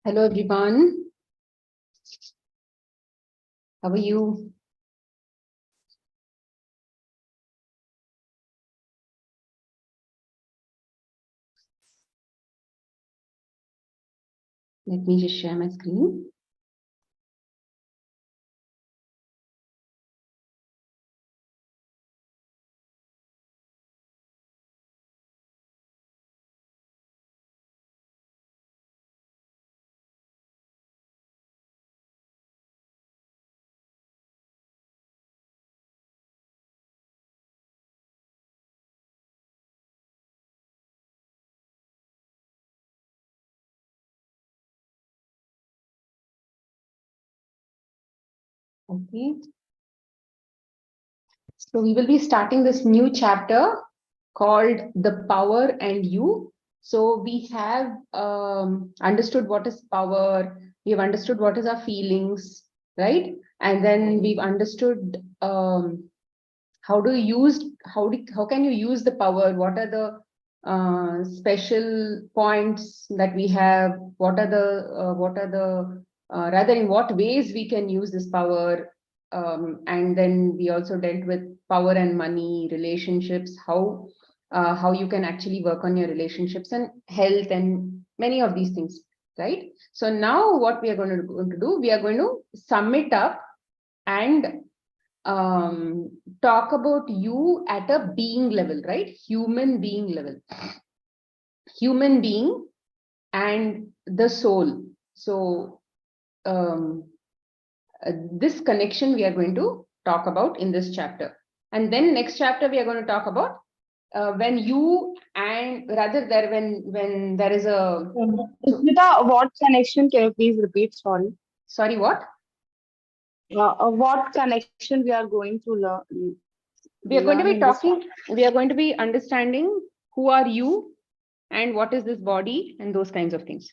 Hello everyone. How are you? Let me just share my screen. Okay. So we will be starting this new chapter called The Power and You. So we have understood what is power. We have understood what is our feelings, right? And then we've understood how can you use the power? What are the special points that we have? What are the rather in what ways we can use this power? And then we also dealt with power and money, relationships, how you can actually work on your relationships and health and many of these things, right? So now what we are going to do, we are going to sum it up and talk about you at a being level, right? Human being level. Human being and the soul. So this connection we are going to talk about in this chapter. And then next chapter we are going to talk about when you and rather there when there is a Smita, what connection? Can you please repeat? Sorry, what? What connection we are going to learn? We are going to be In this talking, we are going to be understanding who are you and what is this body and those kinds of things.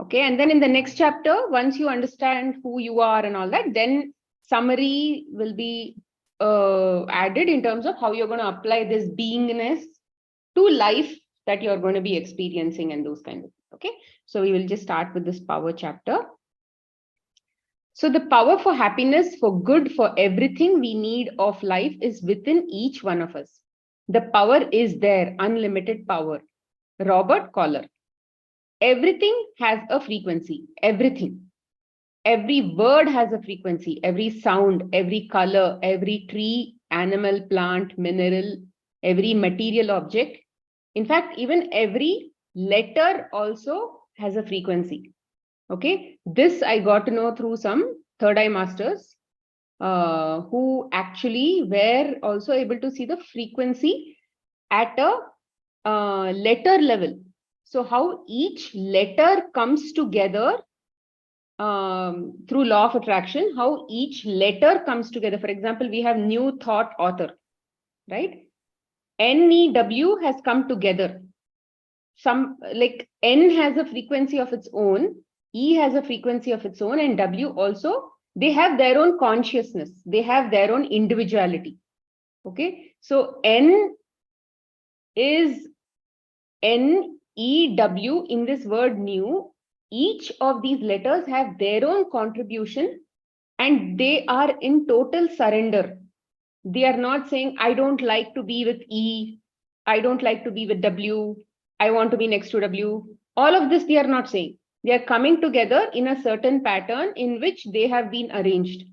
Okay, and then in the next chapter, once you understand who you are and all that, then summary will be added in terms of how you're going to apply this beingness to life that you're going to be experiencing and those kinds of things. Okay, so we will just start with this power chapter. So the power for happiness, for good, for everything we need of life is within each one of us. The power is there, unlimited power. Robert Collar. Everything has a frequency, everything. Every word has a frequency, every sound, every color, every tree, animal, plant, mineral, every material object. In fact, even every letter also has a frequency. Okay, this I got to know through some third eye masters who actually were also able to see the frequency at a letter level. So how each letter comes together through law of attraction, how each letter comes together. For example, we have new thought author, right? NEW has come together. Some like N has a frequency of its own, E has a frequency of its own, and W also, they have their own consciousness. They have their own individuality. Okay. So N is NEW in this word new. Each of these letters have their own contribution and they are in total surrender. They are not saying, I don't like to be with E, I don't like to be with W, I want to be next to W. All of this they are not saying. They are coming together in a certain pattern in which they have been arranged.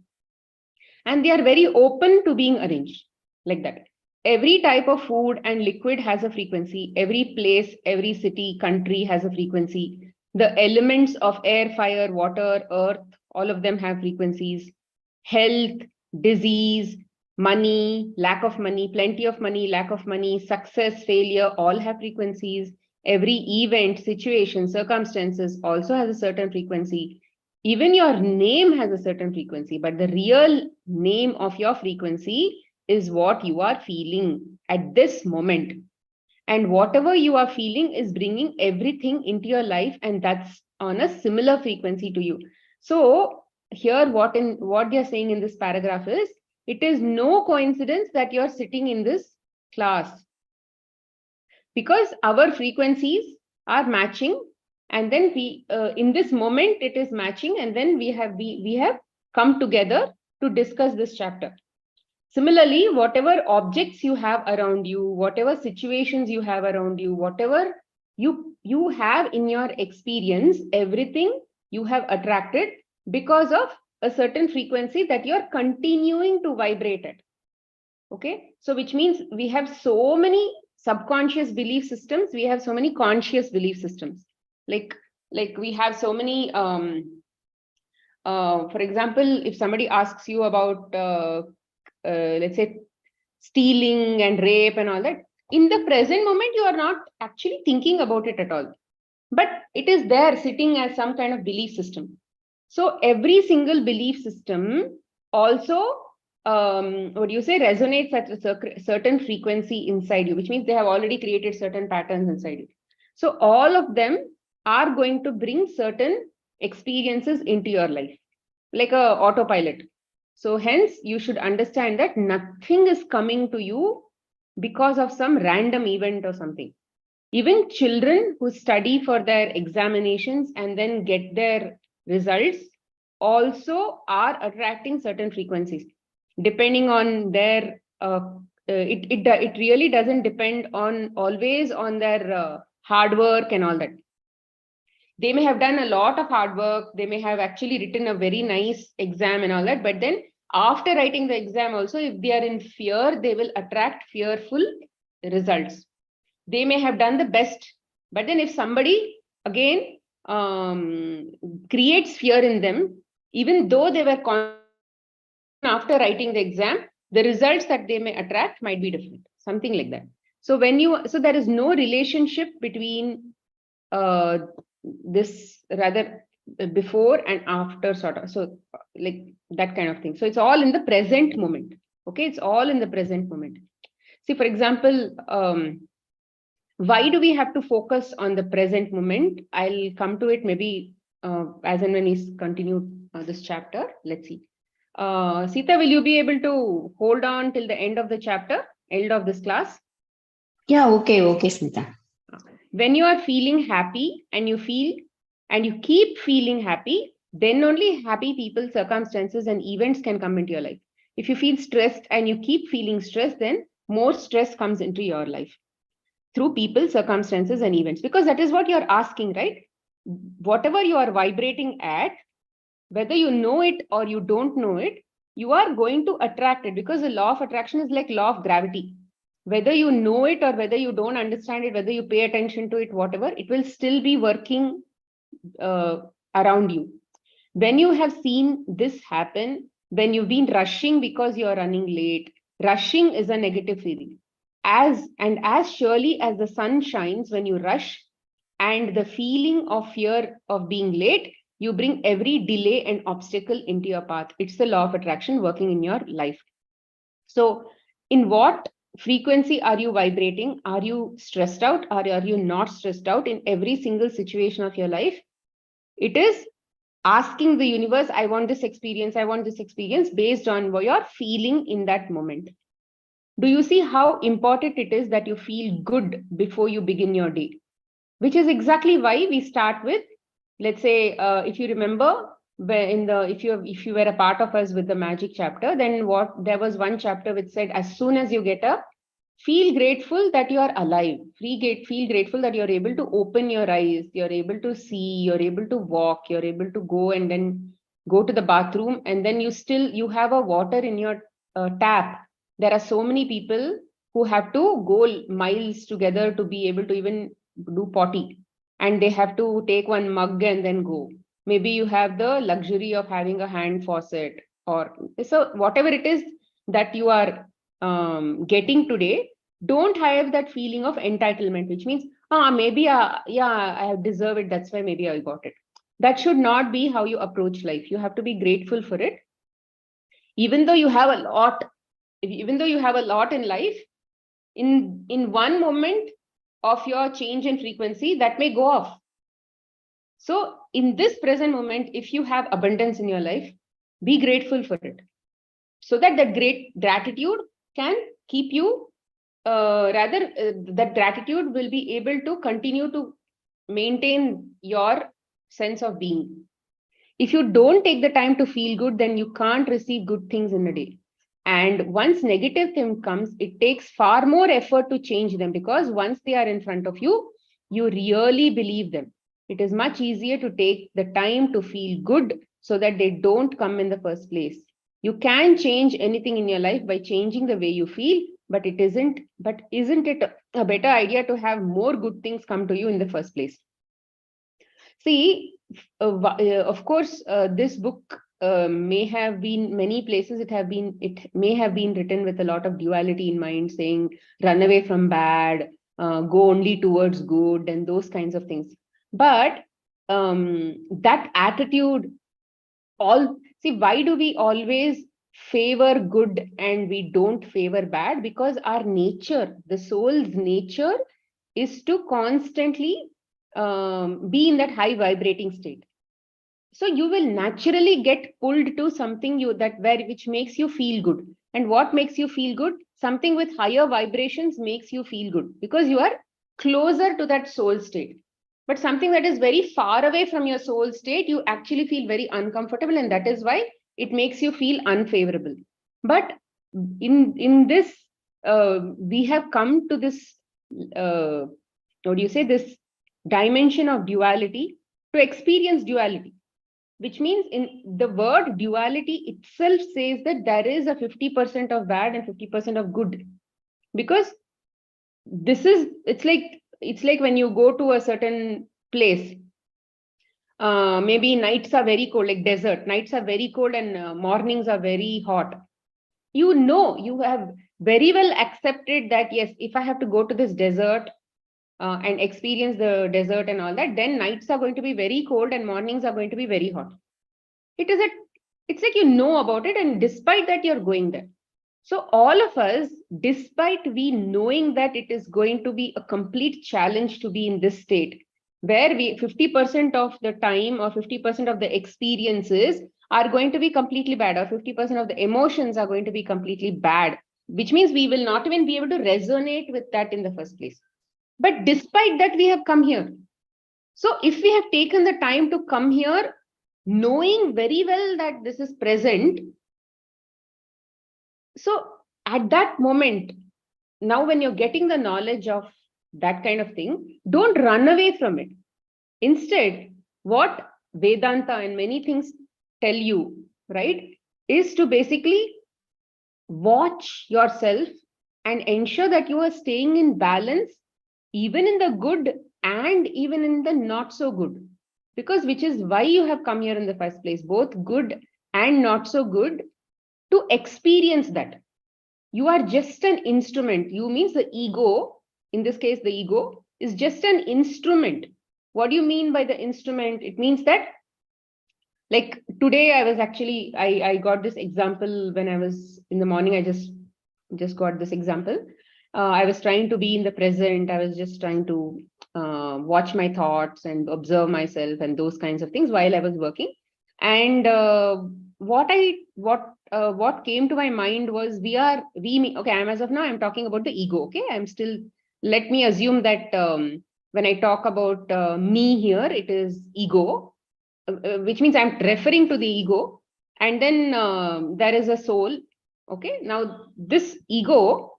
And they are very open to being arranged like that. Every type of food and liquid has a frequency. Every place, every city, country has a frequency. The elements of air, fire, water, earth, all of them have frequencies. Health, disease, money, lack of money, plenty of money, lack of money, success, failure, all have frequencies. Every event, situation, circumstances also has a certain frequency. Even your name has a certain frequency, but the real name of your frequency is what you are feeling at this moment. And whatever you are feeling is bringing everything into your life, and that's on a similar frequency to you. So here what they're saying in this paragraph is, it is no coincidence that you're sitting in this class, because our frequencies are matching And then we, in this moment, it is matching. And then we have come together to discuss this chapter. Similarly, whatever objects you have around you, whatever situations you have around you, whatever you have in your experience, everything you have attracted because of a certain frequency that you're continuing to vibrate at. Okay, so which means we have so many subconscious belief systems, we have so many conscious belief systems. Like we have so many, for example, if somebody asks you about, let's say, stealing and rape and all that, in the present moment, you are not actually thinking about it at all. But it is there sitting as some kind of belief system. So every single belief system also, resonates at a certain frequency inside you, which means they have already created certain patterns inside you. So all of them are going to bring certain experiences into your life, like a autopilot. So hence, you should understand that nothing is coming to you because of some random event or something. Even children who study for their examinations and then get their results also are attracting certain frequencies, depending on their, it really doesn't depend on always on their hard work and all that. They may have done a lot of hard work, they may have actually written a very nice exam and all that, but then after writing the exam also, if they are in fear, they will attract fearful results. They may have done the best, but then if somebody again creates fear in them, even though they were confident after writing the exam, the results that they may attract might be different, something like that. So there is no relationship between this, rather before and after, sort of, so like that kind of thing. So it's all in the present moment. Okay, it's all in the present moment. See, for example, why do we have to focus on the present moment? I'll come to it maybe as and when we continue this chapter. Let's see. Sita, will you be able to hold on till the end of the chapter, end of this class? Yeah, okay, Smita. When you are feeling happy and you keep feeling happy, then only happy people, circumstances, and events can come into your life. If you feel stressed and you keep feeling stressed, then more stress comes into your life through people, circumstances, and events, because that is what you're asking, right? Whatever you are vibrating at, whether you know it or you don't know it, you are going to attract it, because the law of attraction is like law of gravity. Whether you know it or whether you don't understand it, whether you pay attention to it, whatever, it will still be working around you. When you have seen this happen, when you've been rushing because you're running late, rushing is a negative feeling. As surely as the sun shines when you rush, and the feeling of fear of being late, you bring every delay and obstacle into your path. It's the law of attraction working in your life. So in what frequency are you vibrating? Are you stressed out, or are you not stressed out in every single situation of your life? It is asking the universe, I want this experience based on what you're feeling in that moment. Do you see how important it is that you feel good before you begin your day? Which is exactly why we start with, let's say, if you remember, if you were a part of us with the magic chapter, then there was one chapter which said, as soon as you get up, feel grateful that you are alive. Feel grateful that you're able to open your eyes, you're able to see, you're able to walk, you're able to go and then go to the bathroom, and then you have a water in your tap. There are so many people who have to go miles together to be able to even do potty, and they have to take one mug and then go. Maybe you have the luxury of having a hand faucet, or so whatever it is that you are getting today, don't have that feeling of entitlement, which means, maybe, yeah, I deserve it, that's why maybe I got it. That should not be how you approach life. You have to be grateful for it. Even though you have a lot in life, in one moment of your change in frequency, that may go off. So in this present moment, if you have abundance in your life, be grateful for it, so that great gratitude can keep you, that gratitude will be able to continue to maintain your sense of being. If you don't take the time to feel good, then you can't receive good things in a day. And once negative thing comes, it takes far more effort to change them, because once they are in front of you, you really believe them. It is much easier to take the time to feel good so that they don't come in the first place. You can change anything in your life by changing the way you feel, but isn't it a better idea to have more good things come to you in the first place? See, of course, this book may have been many places. It may have been written with a lot of duality in mind, saying run away from bad, go only towards good, and those kinds of things. But that attitude, why do we always favor good and we don't favor bad? Because our nature, the soul's nature, is to constantly be in that high vibrating state. So you will naturally get pulled to something which makes you feel good. And what makes you feel good? Something with higher vibrations makes you feel good, because you are closer to that soul state. But something that is very far away from your soul state, you actually feel very uncomfortable, and that is why it makes you feel unfavorable. But in this, we have come to this, this dimension of duality, to experience duality, which means in the word duality itself says that there is a 50% of bad and 50% of good. Because it's like when you go to a certain place, maybe nights are very cold, like desert, nights are very cold and mornings are very hot. You have very well accepted that, yes, if I have to go to this desert and experience the desert and all that, then nights are going to be very cold and mornings are going to be very hot. It's like about it, and despite that, you're going there. So all of us, despite we knowing that it is going to be a complete challenge to be in this state, where 50% of the time or 50% of the experiences are going to be completely bad, or 50% of the emotions are going to be completely bad, which means we will not even be able to resonate with that in the first place. But despite that, we have come here. So if we have taken the time to come here, knowing very well that this is present, so at that moment, now when you're getting the knowledge of that kind of thing, don't run away from it. Instead, what Vedanta and many things tell you, right, is to basically watch yourself and ensure that you are staying in balance, even in the good and even in the not so good. Because which is why you have come here in the first place, both good and not so good, to experience that. You are just an instrument. You means the ego, in this case, the ego is just an instrument. What do you mean by the instrument? It means that, like today, I got this example when I was in the morning. I just got this example. I was trying to be in the present. I was just trying to watch my thoughts and observe myself and those kinds of things while I was working. And what came to my mind was okay, as of now, I'm talking about the ego. Okay, let me assume that when I talk about me here, it is ego, which means I'm referring to the ego. And then there is a soul. Okay, now this ego,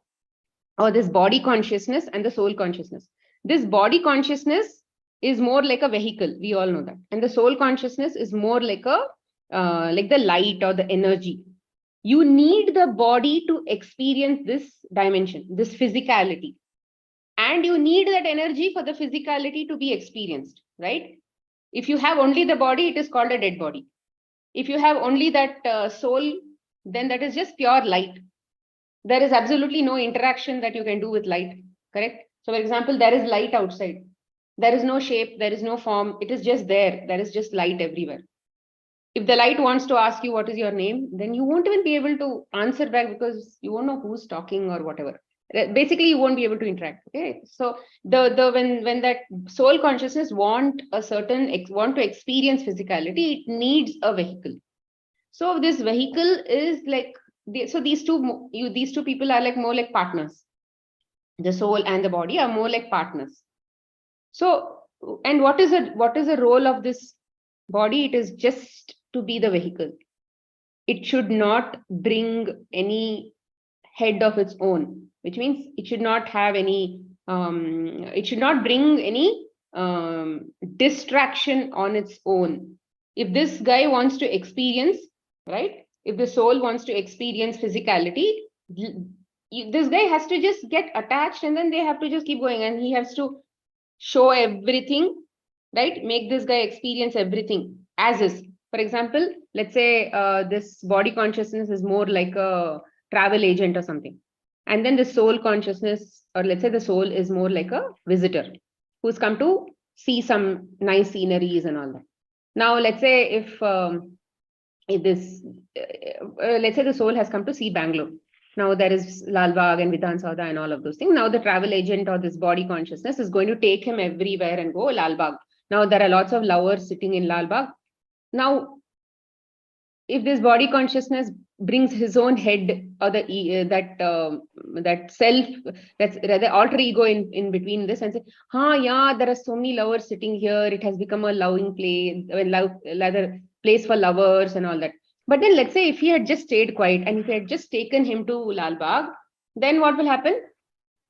or this body consciousness and the soul consciousness. This body consciousness is more like a vehicle. We all know that. And the soul consciousness is more like like the light or the energy. You need the body to experience this dimension, this physicality. And you need that energy for the physicality to be experienced, right? If you have only the body, it is called a dead body. If you have only that soul, then that is just pure light. There is absolutely no interaction that you can do with light, correct? So, for example, there is light outside. There is no shape, there is no form. It is just there. There is just light everywhere. If the light wants to ask you what is your name, then you won't even be able to answer back, because you won't know who's talking or whatever. Basically, you won't be able to interact. Okay, so when that soul consciousness want to experience physicality, it needs a vehicle. So this vehicle is like these two people are like more like partners. The soul and the body are more like partners. So And what is the role of this body? It is just to be the vehicle. It should not bring any head of its own, which means it should not have any, it should not bring any distraction on its own. If this guy wants to experience, right? If the soul wants to experience physicality, this guy has to just get attached and then they have to just keep going and he has to show everything, right? Make this guy experience everything as is. For example, let's say this body consciousness is more like a travel agent or something. And then the soul consciousness, or let's say the soul is more like a visitor who's come to see some nice sceneries and all that. Now, let's say if this, let's say the soul has come to see Bangalore. Now there is Lal Bagh and Vidhan Saudha and all of those things. Now the travel agent or this body consciousness is going to take him everywhere and go Lal Bagh. Now there are lots of lovers sitting in Lal Bagh. Now, if this body consciousness brings his own head or the that self, that's rather alter ego in between this and say, yeah, there are so many lovers sitting here. It has become a loving place, place for lovers and all that. But then let's say if he had just stayed quiet and if he had just taken him to Lal Bagh, then what will happen?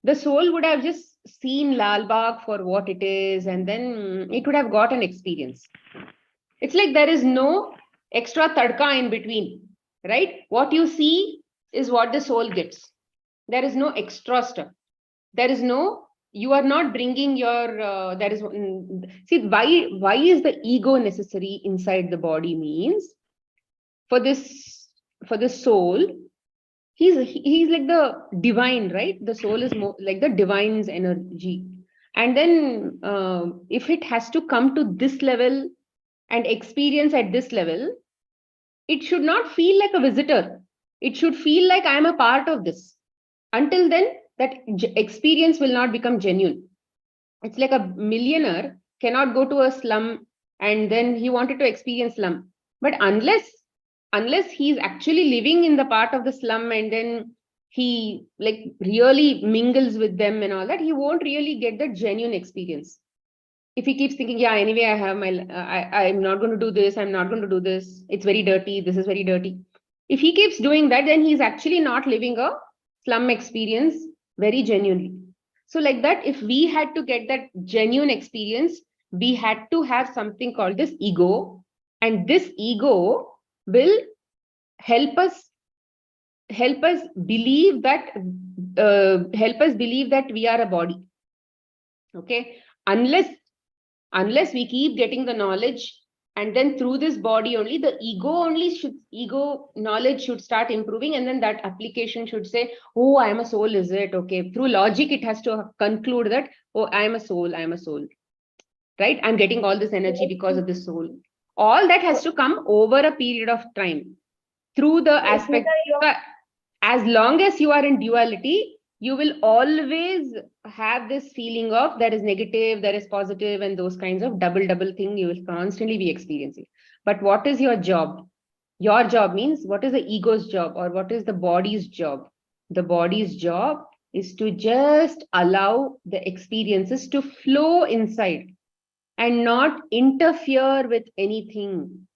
The soul would have just seen Lal Bagh for what it is, and then it would have got an experience. It's like there is no extra tadka in between, right? What you see is what the soul gets. There is no extra stuff. There is no, you are not bringing your, there is, see, why is the ego necessary inside the body means, for the soul, he's like the divine, right? The soul is more like the divine's energy. And then if it has to come to this level and experience at this level, it should not feel like a visitor. It should feel like I am a part of this. Until then, that experience will not become genuine. It's like a millionaire cannot go to a slum and then he wanted to experience slum. But unless he's actually living in the part of the slum and then he like really mingles with them and all that, he won't really get the genuine experience. If he keeps thinking, yeah, anyway, I have my, I'm not going to do this, I'm not going to do this, it's very dirty, this is very dirty. If he keeps doing that, then he's actually not living a slum experience very genuinely. So like that, if we had to get that genuine experience, we had to have something called this ego, and this ego will help us believe that we are a body. Okay, unless we keep getting the knowledge, and then through this body only, the ego knowledge should start improving, and then that application should say, oh, I am a soul, is it? Okay, through logic it has to conclude that, oh, I am a soul, right? I'm getting all this energy because of this soul. All that has to come over a period of time through the aspect. As long as you are in duality, you will always have this feeling of there is negative, there is positive, and those kinds of double thing you will constantly be experiencing. But what is your job? Your job means, what is the ego's job or what is the body's job? The body's job is to just allow the experiences to flow inside and not interfere with anything.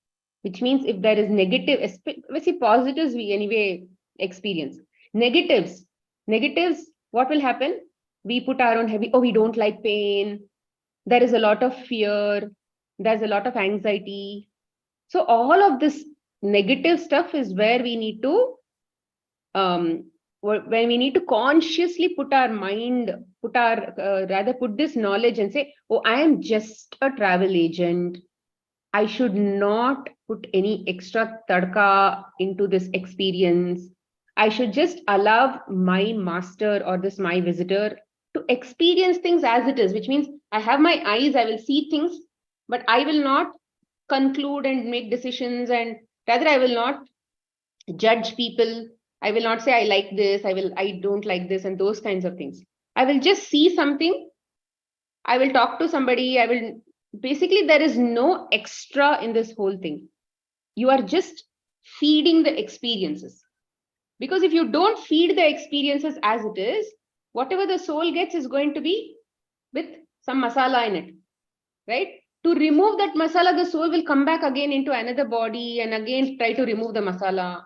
Which means if there is negative, especially positives, we anyway experience. Negatives, what will happen? We put our own heavy, oh, we don't like pain. There is a lot of fear. There's a lot of anxiety. So all of this negative stuff is where we need to, when we need to consciously put our mind, put this knowledge and say, oh, I am just a travel agent. I should not put any extra tadka into this experience. I should just allow my master or this my visitor to experience things as it is, which means I have my eyes, I will see things, but I will not conclude and make decisions, and rather I will not judge people. I will not say I like this, I don't like this, and those kinds of things. I will just see something. I will talk to somebody. Basically, there is no extra in this whole thing. You are just feeding the experiences. Because if you don't feed the experiences as it is, whatever the soul gets is going to be with some masala in it. right? To remove that masala, the soul will come back again into another body and again try to remove the masala.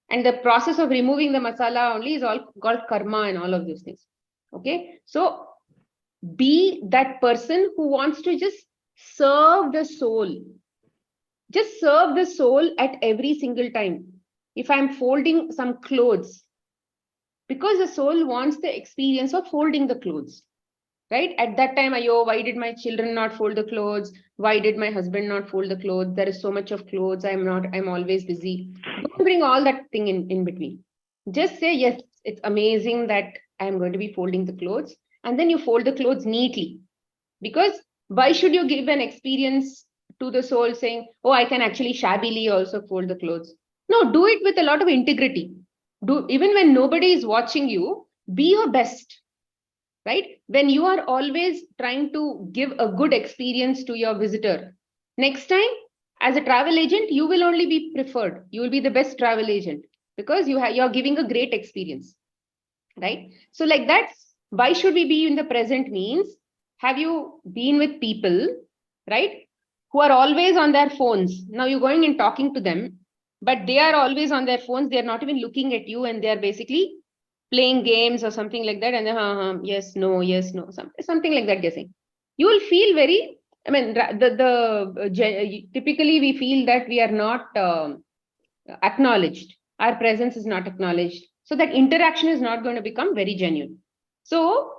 And the process of removing the masala only is all called karma and all of those things. Okay. So be that person who wants to just serve the soul. Just serve the soul at every single time. If I'm folding some clothes, because the soul wants the experience of folding the clothes, right? At that time, ayo, why did my children not fold the clothes? Why did my husband not fold the clothes? There is so much of clothes. I'm always busy. Don't bring all that thing in between. Just say, yes, it's amazing that I'm going to be folding the clothes. And then you fold the clothes neatly. Because why should you give an experience to the soul saying, oh, I can actually shabbily also fold the clothes? No, do it with a lot of integrity. Even when nobody is watching you, be your best, right? When you are always trying to give a good experience to your visitor, next time as a travel agent, you will only be preferred. You will be the best travel agent because you're giving a great experience, right? So like that, why should we be in the present means, have you been with people, right, who are always on their phones? Now you're going and talking to them, but they are always on their phones. They're not even looking at you and they're basically playing games or something like that. And then, yes, no, something like that guessing. You will feel very, I mean, typically we feel that we are not acknowledged. Our presence is not acknowledged. So that interaction is not going to become very genuine. So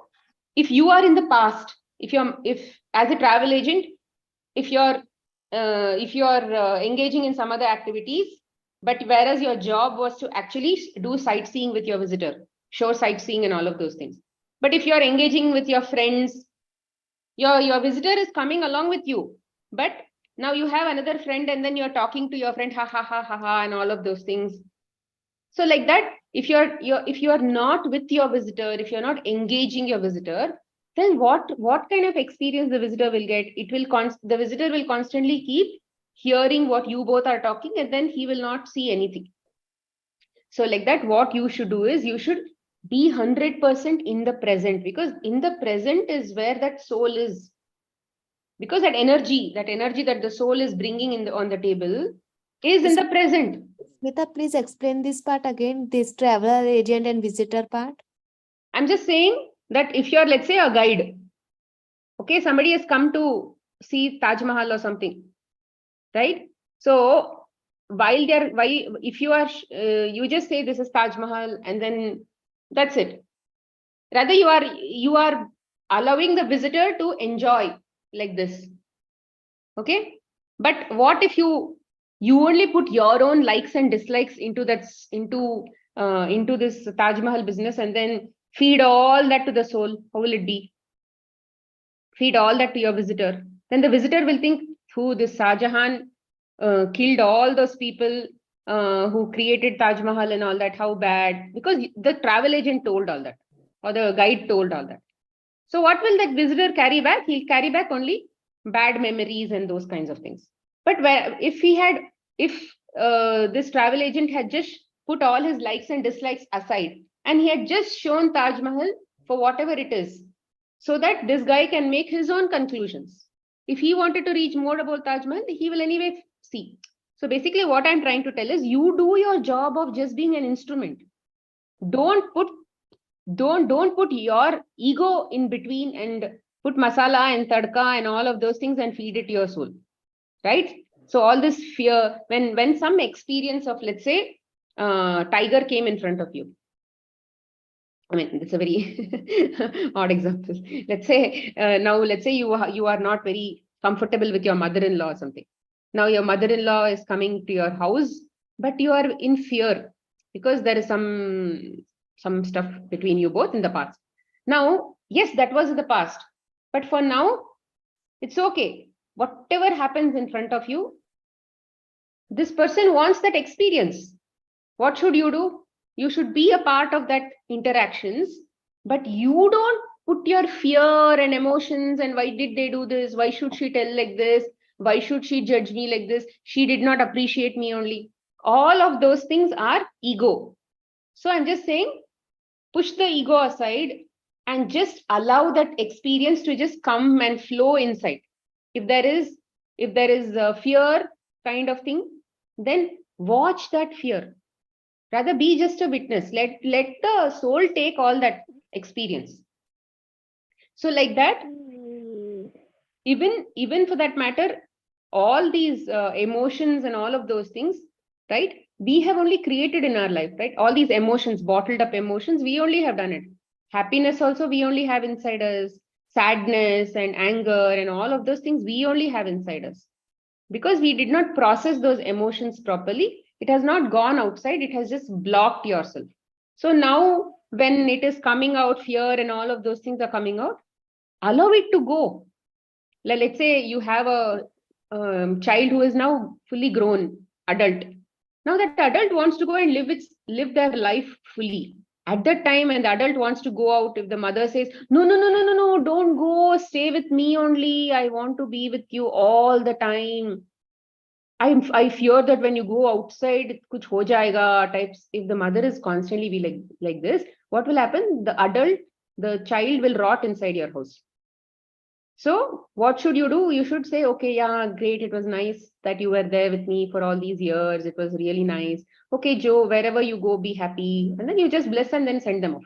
if you are in the past, if as a travel agent, if you're engaging in some other activities, but whereas your job was to actually do sightseeing with your visitor, show sightseeing and all of those things. But if you're engaging with your friends, your visitor is coming along with you, but now you have another friend and then you're talking to your friend, ha ha ha ha ha, and all of those things. So like that, if you're not with your visitor, if you're not engaging your visitor, then what kind of experience the visitor will get? The visitor will constantly keep hearing what you both are talking, and then he will not see anything. So like that, what you should do is you should be 100% in the present, because in the present is where that soul is. Because that energy that the soul is bringing on the table is in the present. Smita, please explain this part again, this traveler agent and visitor part. I'm just saying that if you're, let's say, a guide, okay, somebody has come to see Taj Mahal or something, right? So if you are, you just say this is Taj Mahal and then that's it. Rather, you are allowing the visitor to enjoy like this. Okay. But what if you only put your own likes and dislikes into this Taj Mahal business and then feed all that to the soul? How will it be? Feed all that to your visitor. Then the visitor will think, who this Shah Jahan killed all those people who created Taj Mahal and all that. How bad? Because the travel agent told all that, or the guide told all that. So what will that visitor carry back? He'll carry back only bad memories and those kinds of things. But if this travel agent had just put all his likes and dislikes aside, and he had just shown Taj Mahal for whatever it is, so that this guy can make his own conclusions. If he wanted to reach more about Taj Mahal, he will anyway see. So basically what I'm trying to tell is, you do your job of just being an instrument. Don't put your ego in between and put masala and tadka and all of those things and feed it to your soul, right? So all this fear, when some experience of, let's say, tiger came in front of you. I mean, it's a very odd example. Let's say you are not very comfortable with your mother-in-law or something. Now your mother-in-law is coming to your house, but you are in fear because there is some stuff between you both in the past. Now, yes, that was in the past, but for now, it's okay. Whatever happens in front of you, this person wants that experience. What should you do? You should be a part of that interactions, but you don't put your fear and emotions and why did they do this? Why should she tell like this? Why should she judge me like this? She did not appreciate me only. All of those things are ego. So I'm just saying, push the ego aside and just allow that experience to just come and flow inside. If there is a fear kind of thing, then watch that fear. Rather be just a witness. Let the soul take all that experience. So like that, even for that matter, all these emotions and all of those things, right? We have only created in our life, right? All these emotions, bottled up emotions, we only have done it. Happiness also we only have inside us. Sadness and anger and all of those things we only have inside us. Because we did not process those emotions properly, it has not gone outside, it has just blocked yourself. So now when it is coming out, fear and all of those things are coming out, allow it to go. Let's say you have a child who is now fully grown adult. Now that adult wants to go and live their life fully. At that time, and the adult wants to go out, if the mother says, no, don't go, stay with me only. I want to be with you all the time. I fear that when you go outside, kuch ho jayega types. If the mother is constantly be like this, what will happen? The child will rot inside your house. So what should you do? You should say, okay, yeah, great. It was nice that you were there with me for all these years. It was really nice. Okay, Joe, wherever you go, be happy. And then you just bless and then send them off.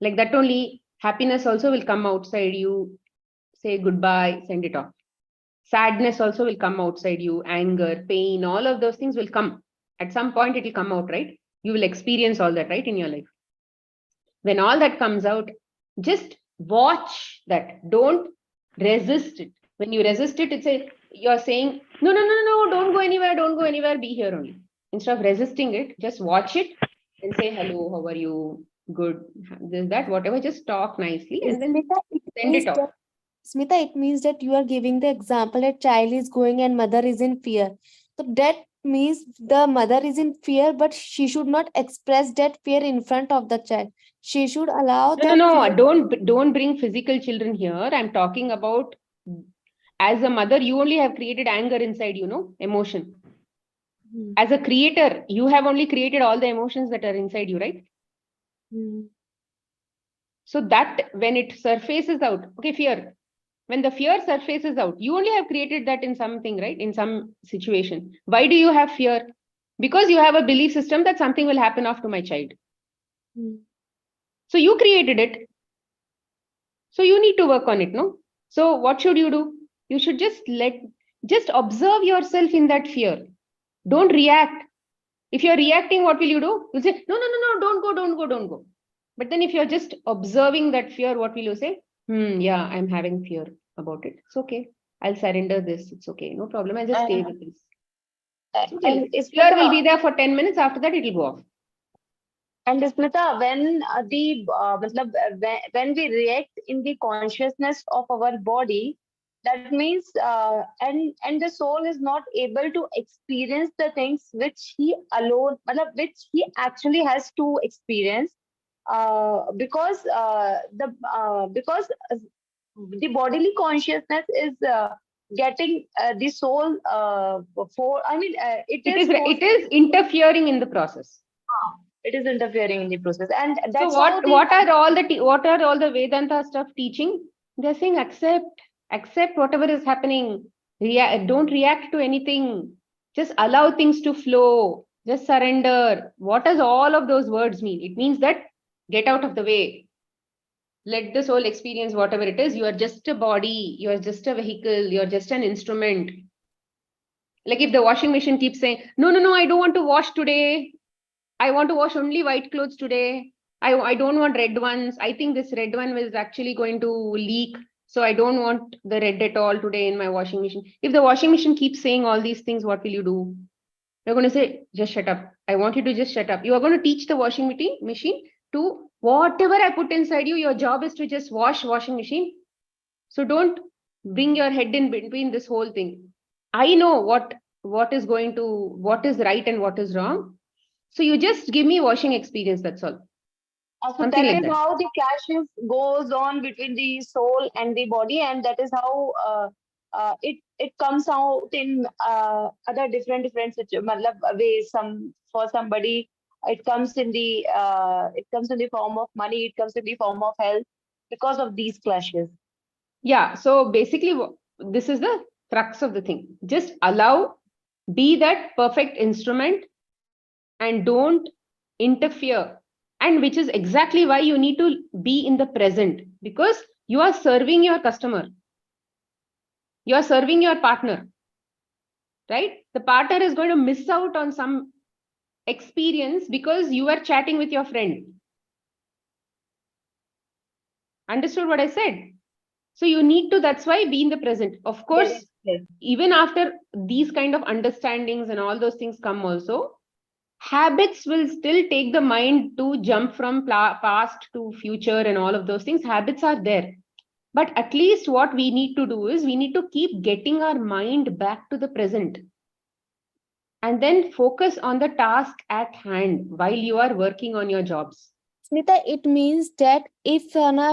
Like that only, happiness also will come outside you. Say goodbye, send it off. Sadness also will come outside you. Anger, pain, all of those things will come. At some point, it will come out, right? You will experience all that, right, in your life. When all that comes out, just watch that. Don't resist it. When you resist it, you're saying, no, don't go anywhere, be here only. Instead of resisting it, just watch it and say, hello, how are you? Good, this, that, whatever, just talk nicely and then Smita, send it off. Smita, it means that you are giving the example that child is going and mother is in fear. So that means the mother is in fear, but she should not express that fear in front of the child. She should allow that. No, don't bring physical children here. I'm talking about, as a mother, you only have created anger inside you, emotion. Hmm. As a creator, you have only created all the emotions that are inside you, right? So that when it surfaces out, okay, fear. When the fear surfaces out, you only have created that in something, right? In some situation. Why do you have fear? Because you have a belief system that something will happen off to my child. So you created it. So you need to work on it, no? So what should you do? You should just observe yourself in that fear. Don't react. If you're reacting, what will you do? You'll say, no, don't go. But then if you're just observing that fear, what will you say? Yeah, I'm having fear about it. It's okay. I'll surrender this. It's okay. No problem. I'll just stay with this. It's okay. And is Fear will be there for 10 minutes. After that, it will go off. And Smita, when we react in the consciousness of our body, that means and the soul is not able to experience the things which he alone, which he actually has to experience, because the bodily consciousness is getting the soul for. I mean, It is interfering in the process. It is interfering in the process, and that's So how what are all the Vedanta stuff teaching? They're saying accept whatever is happening. Don't react to anything. Just allow things to flow. Just surrender. What does all of those words mean? It means that get out of the way. Let the soul experience whatever it is. You are just a body. You are just a vehicle. You are just an instrument. Like if the washing machine keeps saying, no, I don't want to wash today. I want to wash only white clothes today. I don't want red ones. I think this red one was actually going to leak. So I don't want the red at all today in my washing machine. If the washing machine keeps saying all these things, what will you do? You're going to say, just shut up. I want you to just shut up. You are going to teach the washing machine to whatever I put inside you. Your job is to just wash washing machine. So don't bring your head in between this whole thing. I know what is right and what is wrong. So you just give me washing experience, that's all. So Something that like is that. how the clashes goes on between the soul and the body, and that is how it comes out in other different ways. For somebody, it comes in the form of money. It comes in the form of health because of these clashes. Yeah. So basically, this is the crux of the thing. Just allow, be that perfect instrument and don't interfere. And which is exactly why you need to be in the present, because you are serving your customer. You are serving your partner, right? The partner is going to miss out on some experience because you are chatting with your friend. Understood what I said? So you need to, that's why be in the present. Of course, Yes. even after these kind of understandings and all those things come also, habits will still take the mind to jump from past to future and all of those things. Habits are there. But at least what we need to do is we need to keep getting our mind back to the present. And then focus on the task at hand while you are working on your jobs. Smita, it means that if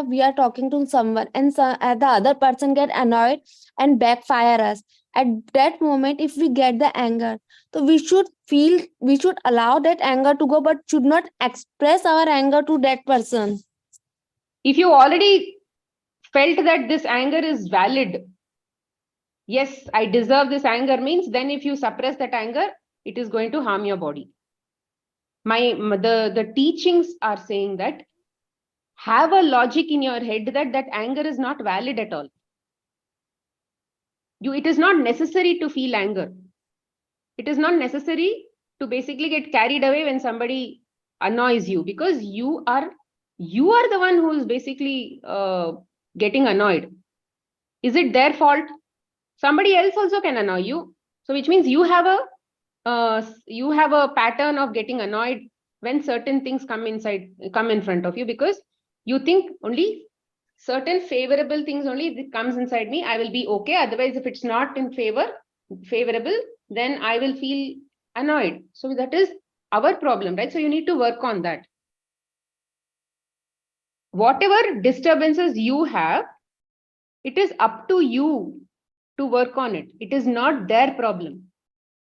we are talking to someone and the other person get annoyed and backfire us, at that moment, if we get the anger, so we should allow that anger to go, but should not express our anger to that person. If you already felt that this anger is valid, yes, I deserve this anger, means then if you suppress that anger, it is going to harm your body. The teachings are saying that have a logic in your head that anger is not valid at all. It is not necessary to feel anger. It is not necessary to basically get carried away when somebody annoys you, because you are the one who is basically getting annoyed. Is it their fault? Somebody else also can annoy you. So which means you have a pattern of getting annoyed when certain things come in front of you, because you think only certain favorable things only that comes inside me, I will be okay. Otherwise, if it's not in favorable, then I will feel annoyed. So that is our problem, right? So you need to work on that. Whatever disturbances you have, it is up to you to work on it. It is not their problem.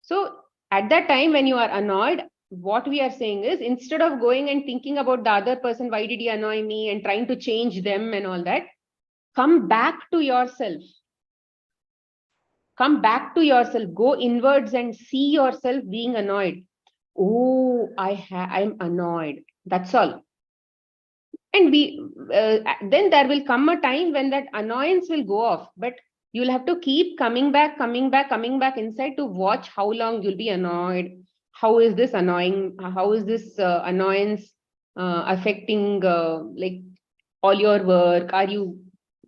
So at that time when you are annoyed, what we are saying is, instead of going and thinking about the other person, why did he annoy me, and trying to change them and all that, come back to yourself. Come back to yourself. Go inwards and see yourself being annoyed. Oh, I'm annoyed. That's all. And then there will come a time when that annoyance will go off. But you'll have to keep coming back inside to watch how long you'll be annoyed. How is this annoying? How is this annoyance affecting like all your work? Are you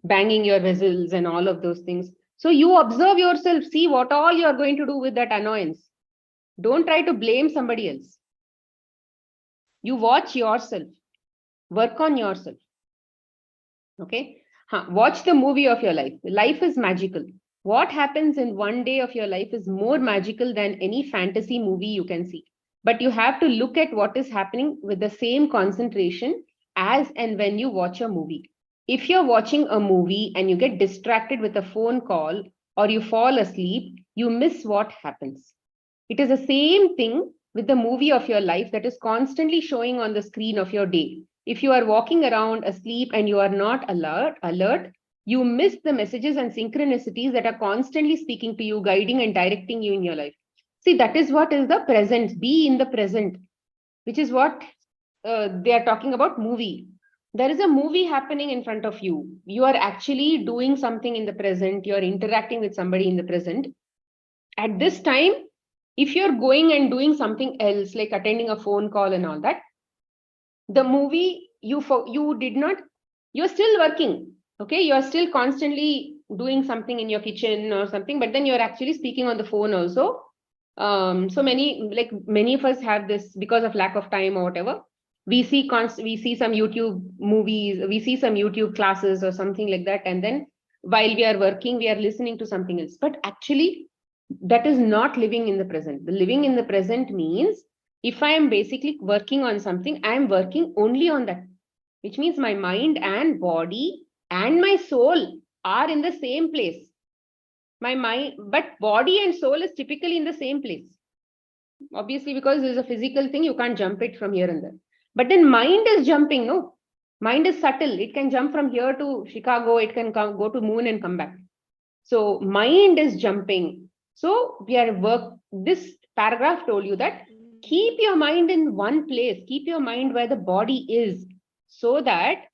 banging your vessels and all of those things? So you observe yourself, see what all you're going to do with that annoyance. Don't try to blame somebody else. You watch yourself, work on yourself. Okay. Watch the movie of your life. Life is magical. What happens in one day of your life is more magical than any fantasy movie you can see. But you have to look at what is happening with the same concentration as and when you watch a movie. If you're watching a movie and you get distracted with a phone call or you fall asleep, you miss what happens. It is the same thing with the movie of your life that is constantly showing on the screen of your day. If you are walking around asleep and you are not alert, you miss the messages and synchronicities that are constantly speaking to you, guiding and directing you in your life. See, that is what is the present. Be in the present, which is what they are talking about movie. There is a movie happening in front of you. You are actually doing something in the present. You are interacting with somebody in the present. At this time, if you're going and doing something else, like attending a phone call and all that, the movie, you're still working. Okay, you're still constantly doing something in your kitchen or something, but then you're actually speaking on the phone also. So many of us have this because of lack of time or whatever. We see some YouTube movies, we see some YouTube classes or something like that, and then while we are working, we are listening to something else. But actually, that is not living in the present. The living in the present means, if I am basically working on something, I am working only on that, which means my mind and body and my soul are in the same place. My mind, but body and soul is typically in the same place. Obviously, because there's a physical thing, you can't jump it from here and there. But then mind is jumping, no? Mind is subtle. It can jump from here to Chicago. It can go to moon and come back. So mind is jumping. So this paragraph told you that keep your mind in one place, keep your mind where the body is, so that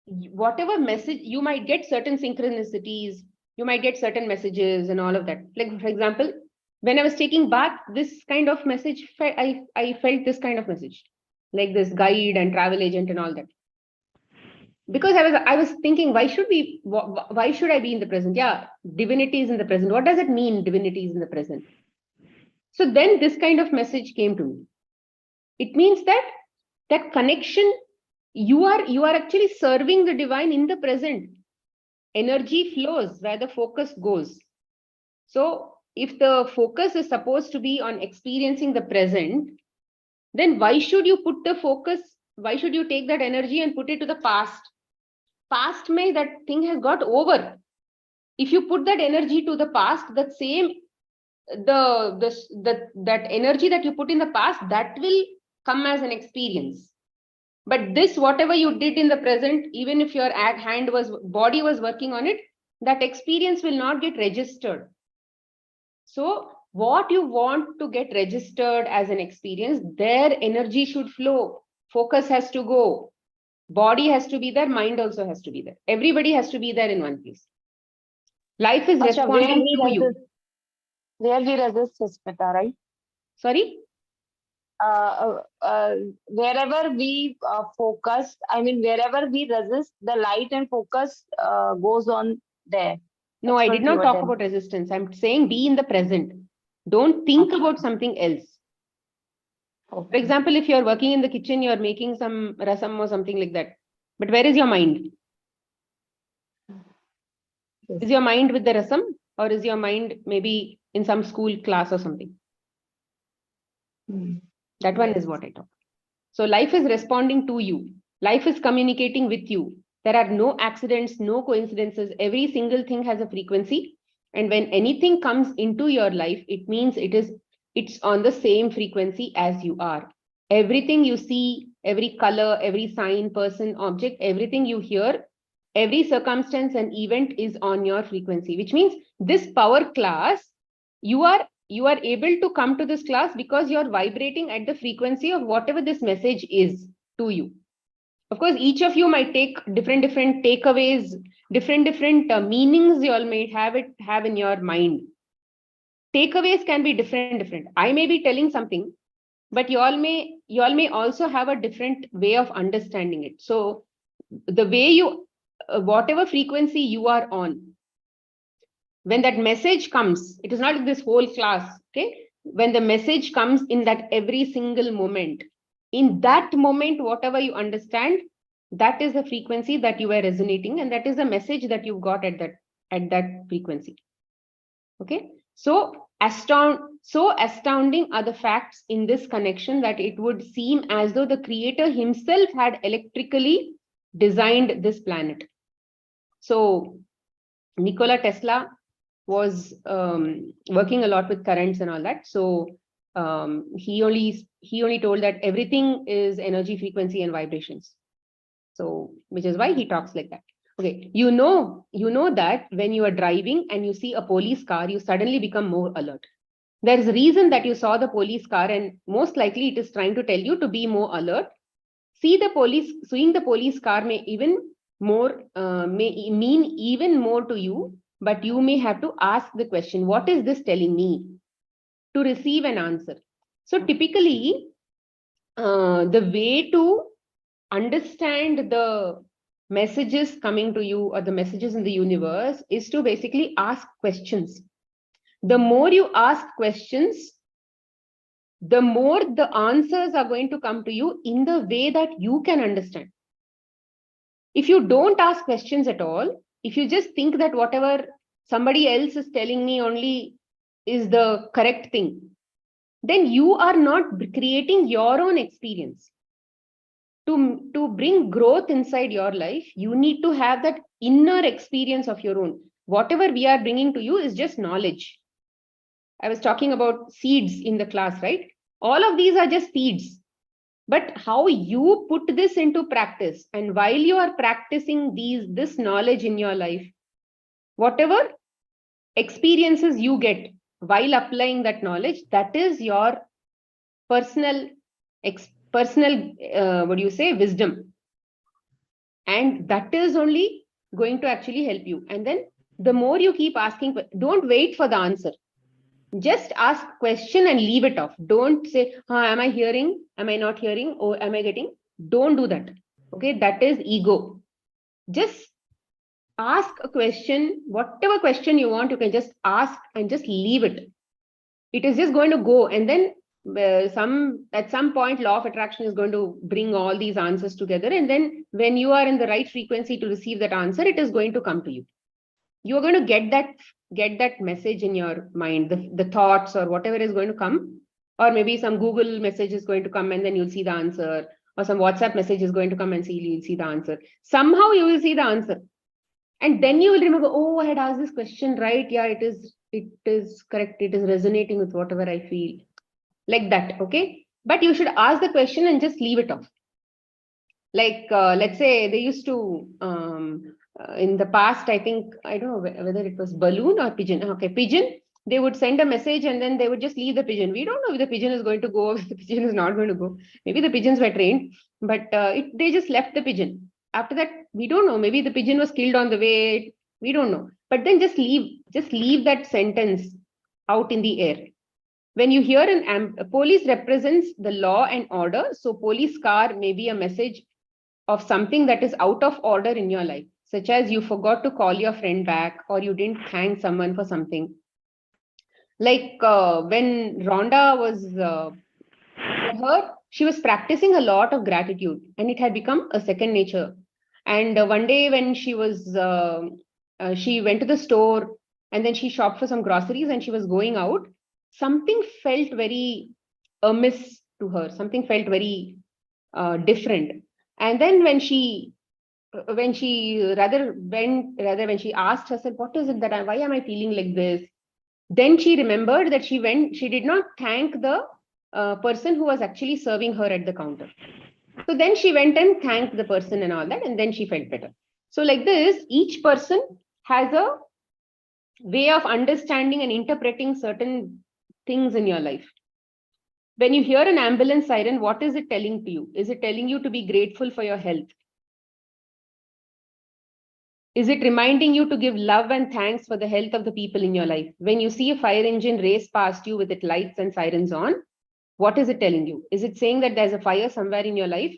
whatever message you might get, certain synchronicities, you might get certain messages and all of that. Like, for example, when I was taking bath, this kind of message, I felt this kind of message, like this guide and travel agent and all that. Because I was thinking, why should I be in the present? Yeah, divinity is in the present. What does it mean, divinity is in the present? So then this kind of message came to me. It means that connection, you are actually serving the divine in the present. Energy flows where the focus goes. So if the focus is supposed to be on experiencing the present, then why should you put the focus, why should you take that energy and put it to the past? Past may, that thing has got over. If you put that energy to the past, that same, that energy that you put in the past, that will come as an experience. But this, whatever you did in the present, even if your body was working on it, that experience will not get registered. So what you want to get registered as an experience, their energy should flow. Focus has to go. Body has to be there. Mind also has to be there. Everybody has to be there in one place. Life is Acha, responding to you. Where we resist, Smita, right? Sorry? Wherever we focus, I mean, wherever we resist, the light and focus goes on there. No, That's I what did you not were talk telling. about resistance. I'm saying be in the present. Don't think Okay. about something else. For Okay. example, if you're working in the kitchen, you're making some rasam or something like that. But where is your mind? Yes. Is your mind with the rasam, or is your mind maybe in some school class or something? That one is what I talk. So life is responding to you. Life is communicating with you. There are no accidents, no coincidences. Every single thing has a frequency. And when anything comes into your life, it means it's on the same frequency as you are. Everything you see, every color, every sign, person, object, everything you hear, every circumstance and event is on your frequency, which means this power class, you are able to come to this class because you're vibrating at the frequency of whatever this message is to you. Of course, each of you might take different takeaways, different meanings you all may have in your mind. Takeaways can be different. I may be telling something, but you all may also have a different way of understanding it. So the way you, whatever frequency you are on, when that message comes, it is not this whole class, okay? When the message comes in that every single moment, in that moment, whatever you understand, that is the frequency that you are resonating, and that is the message that you got at that frequency. Okay, so astounding are the facts in this connection that it would seem as though the creator himself had electrically designed this planet. So Nikola Tesla was working a lot with currents and all that. So he only told that everything is energy, frequency, and vibrations. So which is why he talks like that. Okay, you know that when you are driving and you see a police car, you suddenly become more alert. There is a reason that you saw the police car, and most likely it is trying to tell you to be more alert. Seeing the police car may mean even more to you, but you may have to ask the question, what is this telling me, to receive an answer. So typically, the way to understand the messages coming to you or the messages in the universe is to basically ask questions. The more you ask questions, the more the answers are going to come to you in the way that you can understand. If you don't ask questions at all, if you just think that whatever somebody else is telling me only is the correct thing, then you are not creating your own experience. To bring growth inside your life, you need to have that inner experience of your own. Whatever we are bringing to you is just knowledge. I was talking about seeds in the class, right? All of these are just seeds. But how you put this into practice, and while you are practicing this knowledge in your life, whatever experiences you get while applying that knowledge, that is your personal, what do you say, wisdom. And that is only going to actually help you. And then the more you keep asking, don't wait for the answer. Just ask question and leave it off. Don't say, am I hearing? Am I not hearing? Or am I getting? Don't do that. Okay, that is ego. Just ask a question, whatever question you want, you can just ask and just leave it. It is just going to go. And then at some point, law of attraction is going to bring all these answers together. And then when you are in the right frequency to receive that answer, it is going to come to you. You are going to get that message in your mind, the thoughts or whatever is going to come, or maybe some Google message is going to come and then you'll see the answer, or some WhatsApp message is going to come and you'll see the answer. Somehow you will see the answer. And then you will remember, oh, I had asked this question, right? Yeah, it is correct. It is resonating with whatever I feel. Like that, okay? But you should ask the question and just leave it off. Like, let's say they used to, in the past, I think, I don't know whether it was balloon or pigeon. Okay, pigeon. They would send a message and then they would just leave the pigeon. We don't know if the pigeon is going to go or if the pigeon is not going to go. Maybe the pigeons were trained, but they just left the pigeon. After that, we don't know. Maybe the pigeon was killed on the way. We don't know. But then just leave that sentence out in the air. When you hear police represents the law and order. So police car may be a message of something that is out of order in your life, such as you forgot to call your friend back or you didn't thank someone for something. Like when Rhonda was, for her, she was practicing a lot of gratitude and it had become a second nature. And one day when she was, she went to the store and then she shopped for some groceries and she was going out, something felt very amiss to her. Something felt very different. And then when she asked herself, what is it that why am I feeling like this? Then she remembered that she did not thank the person who was actually serving her at the counter. So then she went and thanked the person and all that, and then she felt better. So like this, each person has a way of understanding and interpreting certain things in your life. When you hear an ambulance siren, what is it telling to you? Is it telling you to be grateful for your health? Is it reminding you to give love and thanks for the health of the people in your life? When you see a fire engine race past you with its lights and sirens on, what is it telling you? Is it saying that there's a fire somewhere in your life,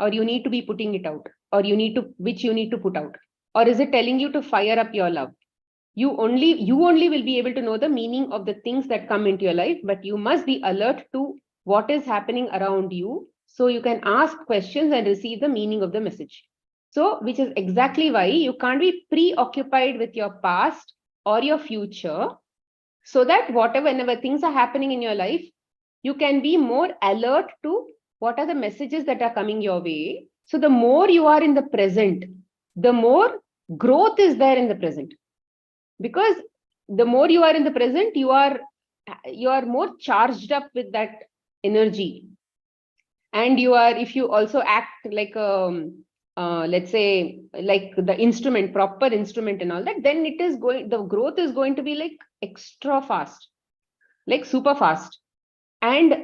or you need to be putting it out, or you need to put out? Or is it telling you to fire up your love? You only will be able to know the meaning of the things that come into your life, but you must be alert to what is happening around you so you can ask questions and receive the meaning of the message. So, which is exactly why you can't be preoccupied with your past or your future, so that whenever things are happening in your life, you can be more alert to what are the messages that are coming your way. So the more you are in the present, the more growth is there in the present. Because the more you are in the present, you are more charged up with that energy. And if you also act like let's say like the instrument, proper instrument and all that, then the growth is going to be like extra fast, like super fast. And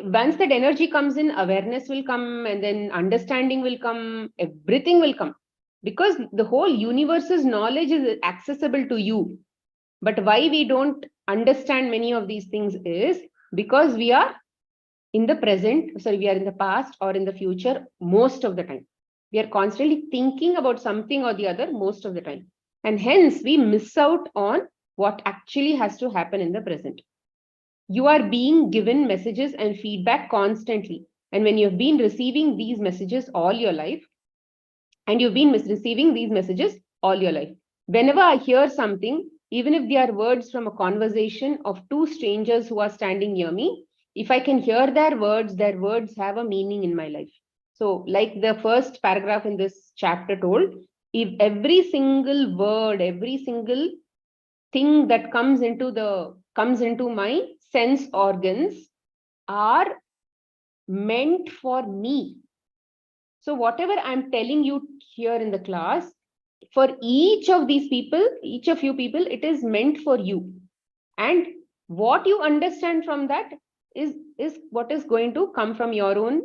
once that energy comes in, awareness will come, and then understanding will come, everything will come, because the whole universe's knowledge is accessible to you. But why we don't understand many of these things is because we are in the present, sorry, we are in the past or in the future most of the time. We are constantly thinking about something or the other most of the time. And hence we miss out on what actually has to happen in the present. You are being given messages and feedback constantly. And when you've been receiving these messages all your life, whenever I hear something, even if they are words from a conversation of two strangers who are standing near me, if I can hear their words have a meaning in my life. So like the first paragraph in this chapter told, if every single word, every single thing that comes into my sense organs are meant for me. So whatever I'm telling you here in the class, For each of these people, each of you people, it is meant for you. And what you understand from that is what is going to come from your own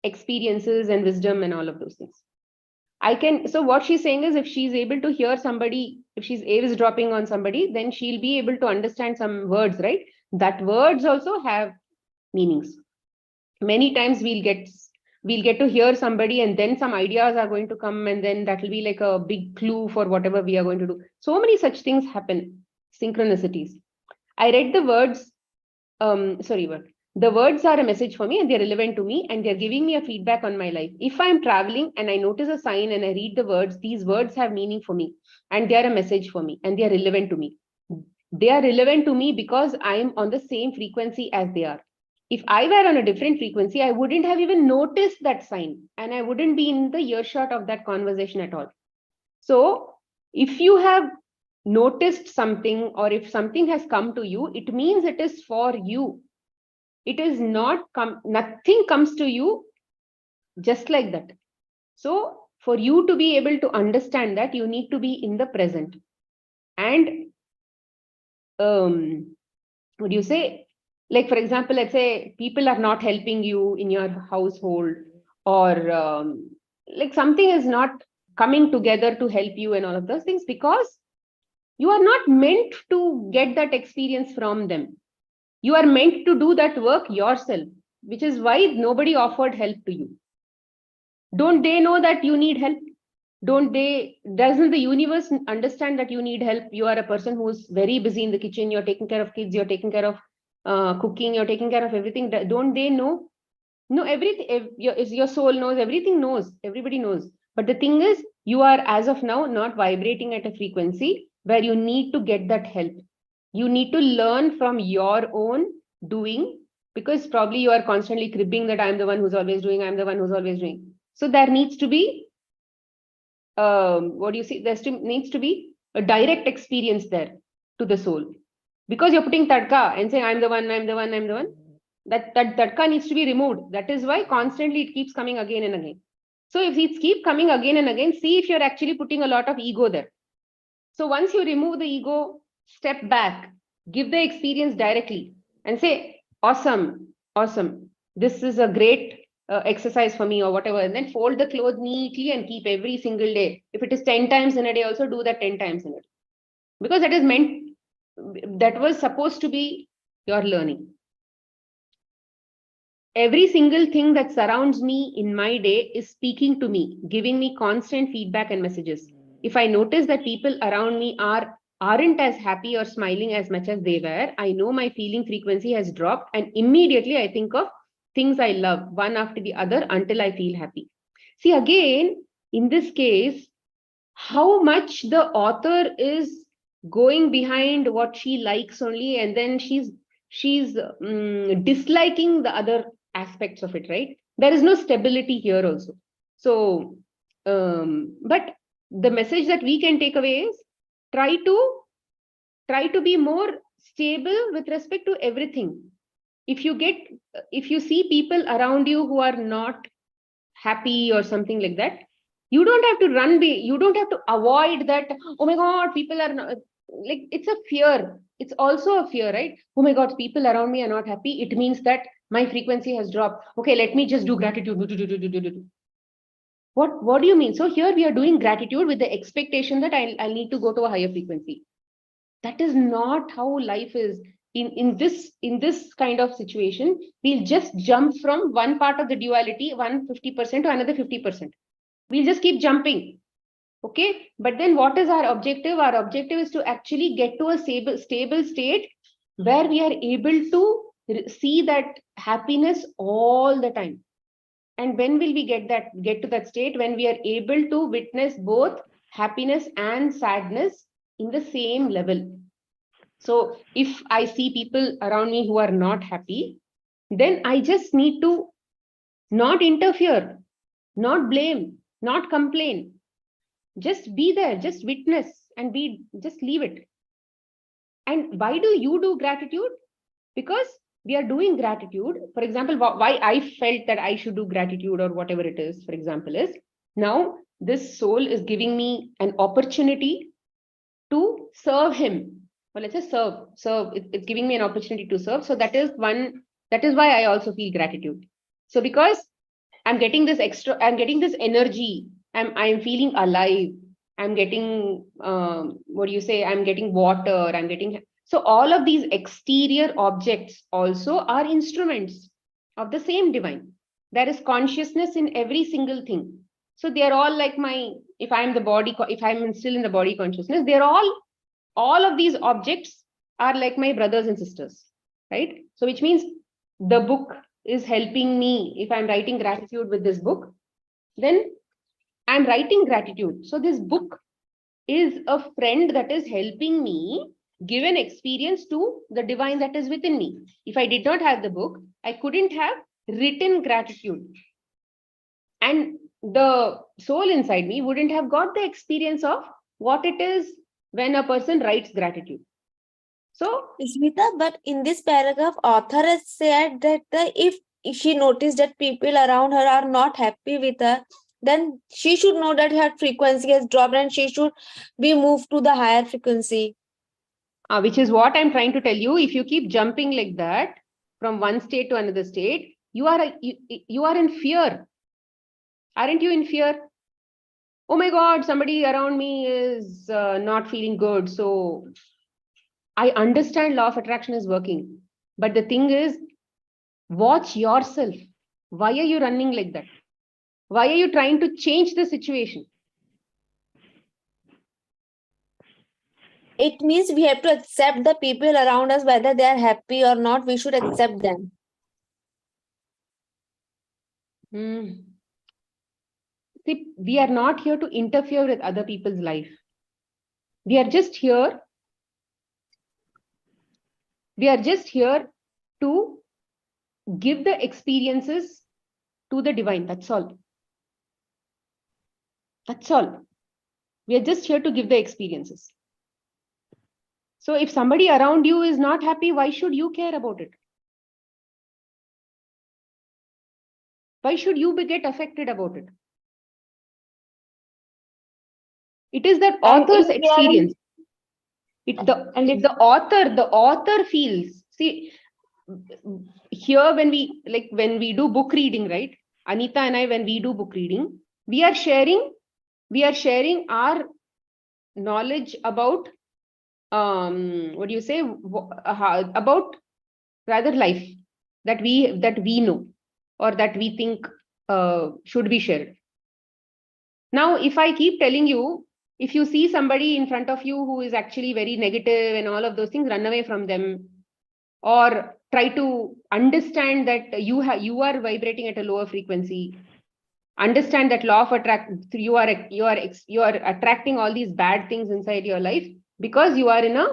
experiences and wisdom and all of those things. So what she's saying is, if she's able to hear somebody, if she's eavesdropping on somebody, then she'll be able to understand some words, right? That words also have meanings. Many times we'll get to hear somebody, and then some ideas are going to come, and then that will be like a big clue for whatever we are going to do. So many such things happen, synchronicities. I read the words, the words are a message for me, and they're relevant to me, and they're giving me a feedback on my life. If I'm traveling and I notice a sign and I read the words, these words have meaning for me, and they are a message for me, and they are relevant to me. They are relevant to me because I'm on the same frequency as they are. If I were on a different frequency, I wouldn't have even noticed that sign, and I wouldn't be in the earshot of that conversation at all. So if you have noticed something, or if something has come to you, it means it is for you. It is not nothing comes to you just like that. So for you to be able to understand that, you need to be in the present. And what do you say? Like, for example, let's say people are not helping you in your household, or like something is not coming together to help you and all of those things, because you are not meant to get that experience from them. You are meant to do that work yourself, which is why nobody offered help to you. Don't they know that you need help? Doesn't the universe understand that you need help? You are a person who's very busy in the kitchen, you're taking care of kids, you're taking care of cooking, you're taking care of everything. Don't they know? No, everything, your soul knows, everything knows, everybody knows. But the thing is, you are as of now not vibrating at a frequency where you need to get that help. You need to learn from your own doing, because probably you are constantly cribbing that I'm the one who's always doing, I'm the one who's always doing. So there needs to be, needs to be a direct experience there to the soul. Because you're putting tadka and saying, I'm the one, I'm the one, I'm the one. That tadka needs to be removed. That is why constantly it keeps coming again and again. So if it keeps coming again and again, see if you're actually putting a lot of ego there. So once you remove the ego, step back, give the experience directly and say, awesome, awesome. This is a great exercise for me, or whatever. And then fold the clothes neatly and keep every single day. If it is 10 times in a day, also do that 10 times in a day. Because that is meant, that was supposed to be your learning. Every single thing that surrounds me in my day is speaking to me, giving me constant feedback and messages. If I notice that people around me aren't as happy or smiling as much as they were, I know my feeling frequency has dropped, and immediately I think of things I love one after the other until I feel happy. See, again, in this case, how much the author is going behind what she likes only, and then she's disliking the other aspects of it, right? There is no stability here also. So, but the message that we can take away is try to be more stable with respect to everything. If you see people around you who are not happy or something like that, you don't have to you don't have to avoid that. Oh my God, people are not, like, it's a fear. It's also a fear, right? Oh my God, people around me are not happy. It means that my frequency has dropped. Okay, let me just do gratitude. What do you mean? So here we are doing gratitude with the expectation that I'll need to go to a higher frequency. That is not how life is. In this kind of situation, we'll just jump from one part of the duality, 150% to another 50%. We'll just keep jumping. Okay, but then what is our objective? Our objective is to actually get to a stable state where we are able to see that happiness all the time. And when will we get to that state? When we are able to witness both happiness and sadness in the same level. So if I see people around me who are not happy, then I just need to not interfere, not blame, not complain. Just be there, just witness, and just leave it. And why do you do gratitude? Because we are doing gratitude. For example, why I felt that I should do gratitude or whatever it is, for example, is now this soul is giving me an opportunity to serve him. Well, let's say serve. It's giving me an opportunity to serve. So that is why I also feel gratitude. So because I'm getting this energy, I'm feeling alive. I'm getting I'm getting water, so all of these exterior objects also are instruments of the same divine. There is consciousness in every single thing. So they are all like if I'm still in the body consciousness, they're all of these objects are like my brothers and sisters, right? So which means the book is helping me. If I'm writing gratitude with this book, then I'm writing gratitude. So this book is a friend that is helping me give an experience to the divine that is within me. If I did not have the book, I couldn't have written gratitude. And the soul inside me wouldn't have got the experience of what it is when a person writes gratitude. So, Smita, but in this paragraph, author has said that if she noticed that people around her are not happy with her, then she should know that her frequency has dropped and she should be moved to the higher frequency. which is what I'm trying to tell you. If you keep jumping like that from one state to another state, you are in fear. Aren't you in fear? Oh my God, somebody around me is not feeling good. So I understand law of attraction is working. But the thing is, watch yourself. Why are you running like that? Why are you trying to change the situation? It means we have to accept the people around us, whether they are happy or not, we should accept them. See, we are not here to interfere with other people's life. We are just here to give the experiences to the divine. That's all. That's all. We are just here to give the experiences. So if somebody around you is not happy, why should you care about it? Why should you get affected about it? It is that author's experience. The author feels. See, here when we do book reading, right? Anita and I, when we do book reading, we are sharing our knowledge about about rather life that we know or that we think should be shared. Now, if I keep telling you, if you see somebody in front of you who is actually very negative and all of those things, run away from them, or try to understand that you are vibrating at a lower frequency. Understand that law of attraction, you are attracting all these bad things inside your life because you are in a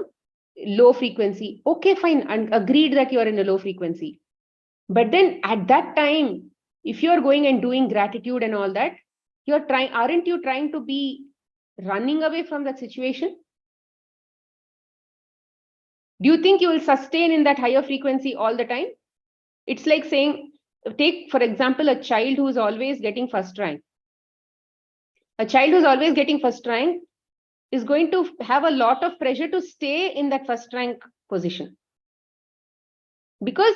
low frequency. Okay, fine, and agreed that you are in a low frequency. But then at that time, if you are going and doing gratitude and all that, aren't you trying to be running away from that situation? Do you think you will sustain in that higher frequency all the time? It's like saying, take, for example, a child who is always getting first rank. A child who's always getting first rank is going to have a lot of pressure to stay in that first rank position. Because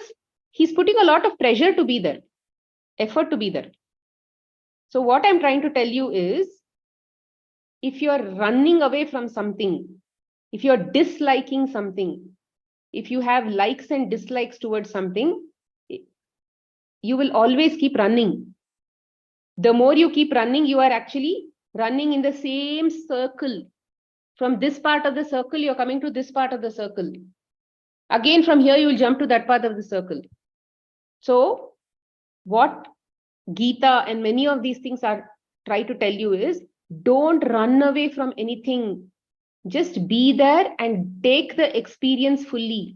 he's putting a lot of pressure to be there, effort to be there. So what I'm trying to tell you is, if you're running away from something, if you're disliking something, if you have likes and dislikes towards something, you will always keep running. The more you keep running, you are actually running in the same circle. From this part of the circle, you're coming to this part of the circle. Again, from here, you will jump to that part of the circle. So what Gita and many of these things are trying to tell you is, don't run away from anything. Just be there and take the experience fully.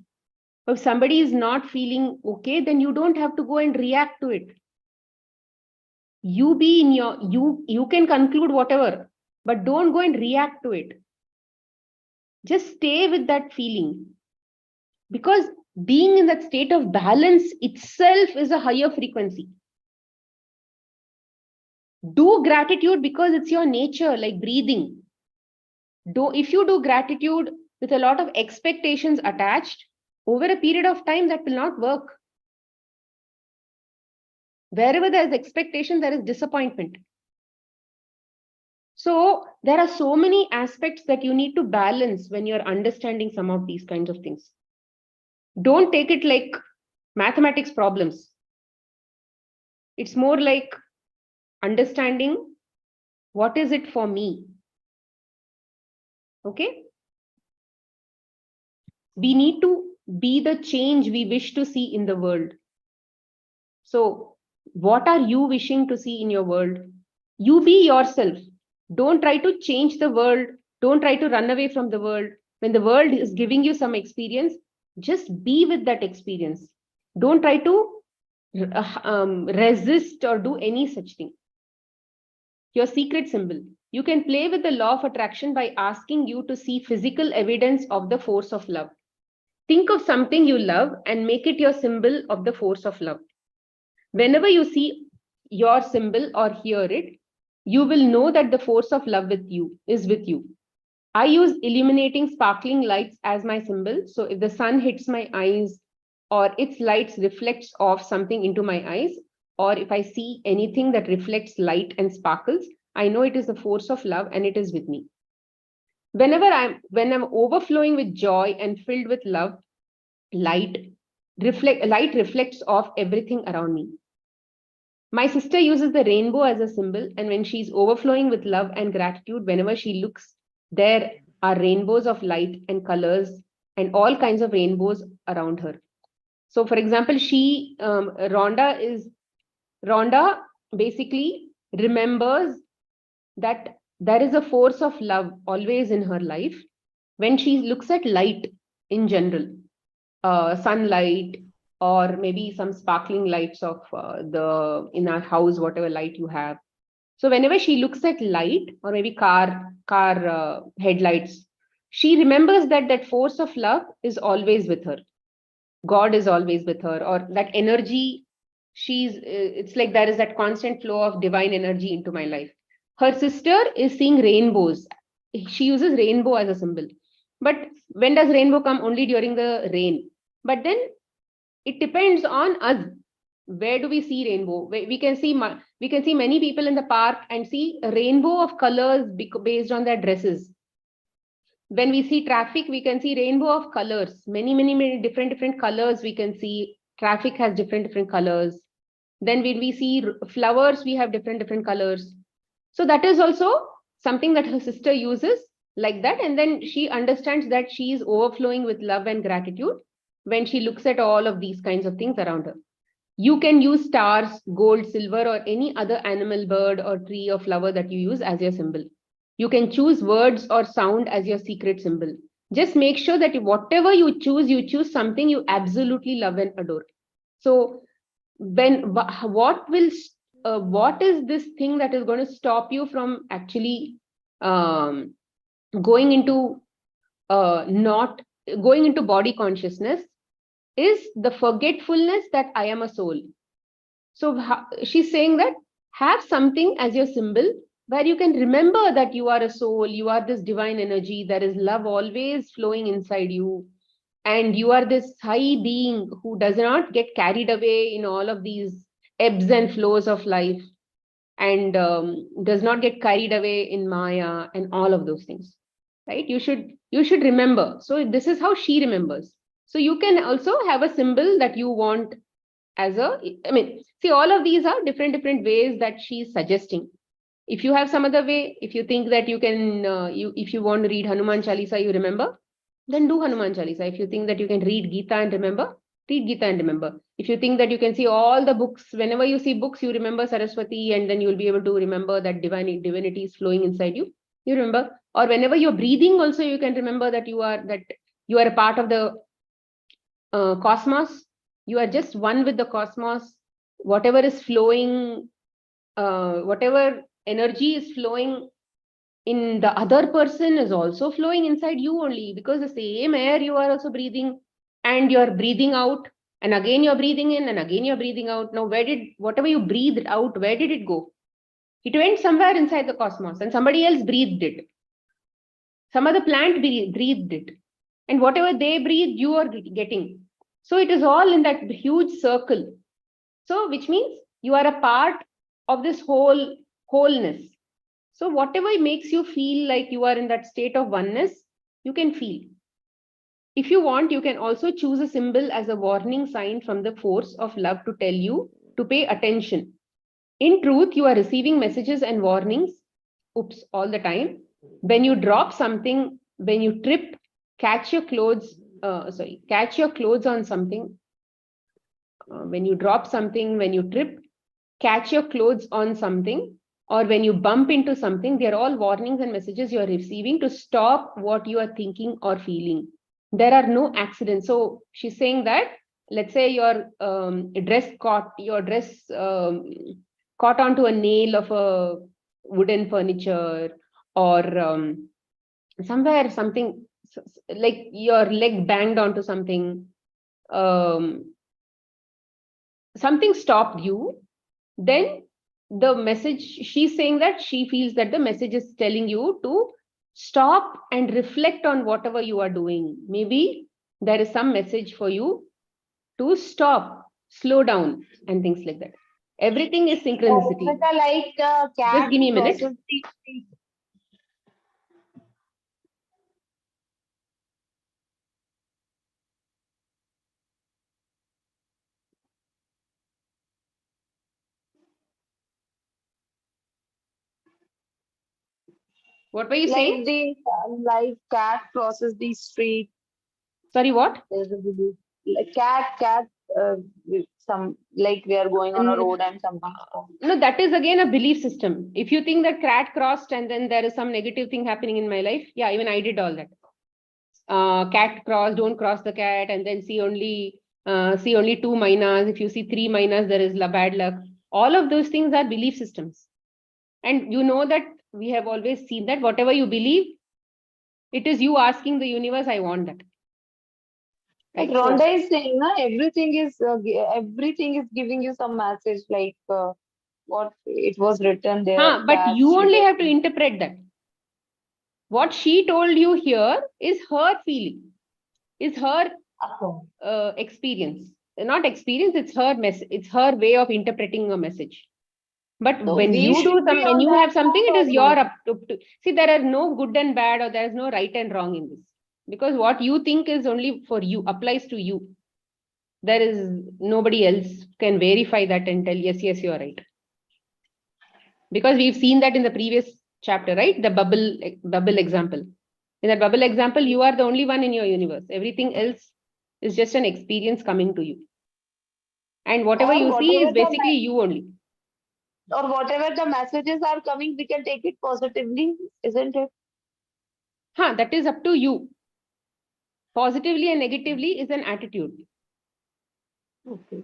If somebody is not feeling okay, then you don't have to go and react to it. You be in you can conclude whatever, but don't go and react to it. Just stay with that feeling. Because being in that state of balance itself is a higher frequency. Do gratitude because it's your nature, like breathing. If you do gratitude with a lot of expectations attached, over a period of time, that will not work. Wherever there is expectation, there is disappointment. So there are so many aspects that you need to balance when you're understanding some of these kinds of things. Don't take it like mathematics problems. It's more like understanding what is it for me. Okay? We need to be the change we wish to see in the world. So what are you wishing to see in your world? You be yourself. Don't try to change the world. Don't try to run away from the world. When the world is giving you some experience, just be with that experience. Don't try to resist or do any such thing. Your secret symbol. You can play with the law of attraction by asking you to see physical evidence of the force of love. Think of something you love and make it your symbol of the force of love. Whenever you see your symbol or hear it, you will know that the force of love is with you. I use illuminating sparkling lights as my symbol. So if the sun hits my eyes or its lights reflects off something into my eyes, or if I see anything that reflects light and sparkles, I know it is the force of love and it is with me. When I'm overflowing with joy and filled with love, light reflects off everything around me. My sister uses the rainbow as a symbol, and when she's overflowing with love and gratitude, whenever she looks, there are rainbows of light and colors and all kinds of rainbows around her. So, for example, Rhonda basically remembers that there is a force of love always in her life when she looks at light in general, sunlight, or maybe some sparkling lights of in our house, whatever light you have. So whenever she looks at light or maybe car headlights, she remembers that force of love is always with her. God is always with her, or that energy. It's like there is that constant flow of divine energy into my life. Her sister is seeing rainbows. She uses rainbow as a symbol. But when does rainbow come? Only during the rain. But then it depends on us. Where do we see rainbow? We can see many people in the park and see a rainbow of colors based on their dresses. When we see traffic, we can see rainbow of colors. Many different colors we can see. Traffic has different colors. Then when we see flowers, we have different colors. So that is also something that her sister uses like that. And then she understands that she is overflowing with love and gratitude when she looks at all of these kinds of things around her. You can use stars, gold, silver, or any other animal, bird, or tree or flower that you use as your symbol. You can choose words or sound as your secret symbol. Just make sure that whatever you choose something you absolutely love and adore. So what is this thing that is going to stop you from actually going into not going into body consciousness is the forgetfulness that I am a soul. So she's saying that have something as your symbol where you can remember that you are a soul, you are this divine energy, there is love always flowing inside you, and you are this high being who does not get carried away in all of these ebbs and flows of life, and does not get carried away in Maya and all of those things, right? You should remember. So this is how she remembers. So you can also have a symbol that you want as see, all of these are different ways that she's suggesting. If you have some other way, if you think that you can, if you want to read Hanuman Chalisa, you remember, then do Hanuman Chalisa. If you think that you can read Gita and remember, read Gita and remember. If you think that you can see all the books, whenever you see books, you remember Saraswati, and then you'll be able to remember that divinity is flowing inside you. You remember, or whenever you're breathing, also you can remember that you are a part of the cosmos. You are just one with the cosmos. Whatever is flowing, whatever energy is flowing in the other person is also flowing inside you only, because the same air you are also breathing, and you're breathing out, and again you're breathing in, and again you're breathing out. Now whatever you breathed out, where did it go? It went somewhere inside the cosmos and somebody else breathed it. Some other plant breathed it. And whatever they breathe, you are getting. So it is all in that huge circle. So which means you are a part of this wholeness. So whatever makes you feel like you are in that state of oneness, you can feel. If you want, you can also choose a symbol as a warning sign from the force of love to tell you to pay attention. In truth, you are receiving messages and warnings, all the time. When you drop something, when you trip, catch your clothes on something. When you drop something, when you trip, catch your clothes on something, or when you bump into something, they're all warnings and messages you are receiving to stop what you are thinking or feeling. There are no accidents. So she's saying that, let's say your dress caught onto a nail of a wooden furniture, or somewhere something like your leg banged onto something, something stopped you, then the message, she's saying that she feels that the message is telling you to stop and reflect on whatever you are doing. Maybe there is some message for you to stop, slow down, and things like that. Everything is synchronicity. Smita, like cat Just give me a minute. crosses the street. What were you Like saying? like cat crosses the street. Sorry, what? There's a belief. Like cat. With some, like we are going on a road and something. No, that is again a belief system. If you think that cat crossed and then there is some negative thing happening in my life, yeah, even I did all that. Cat cross, don't cross the cat, and then see only 2 minus. If you see 3 minus, there is bad luck. All of those things are belief systems. And you know that we have always seen that whatever you believe, it is you asking the universe, I want that. Like Right? So, Rhonda is saying, na, everything is giving you some message, like what it was written there. but Cats, you only sugar. have to interpret that. What she told you here is her feeling, is her experience. Not experience, it's her it's her way of interpreting a message. But So when we you should be when on you that have something, it path is or your not? up to. See, there are no good and bad, or there is no right and wrong in this. Because what you think is only for you, applies to you. There is nobody else can verify that and tell, yes, you are right. Because we've seen that in the previous chapter, right? The bubble example. In that bubble example, you are the only one in your universe. Everything else is just an experience coming to you. And whatever Or you see whatever is basically you only. or whatever the messages are coming, we can take it positively, isn't it? That is up to you. Positively and negatively is an attitude. Okay.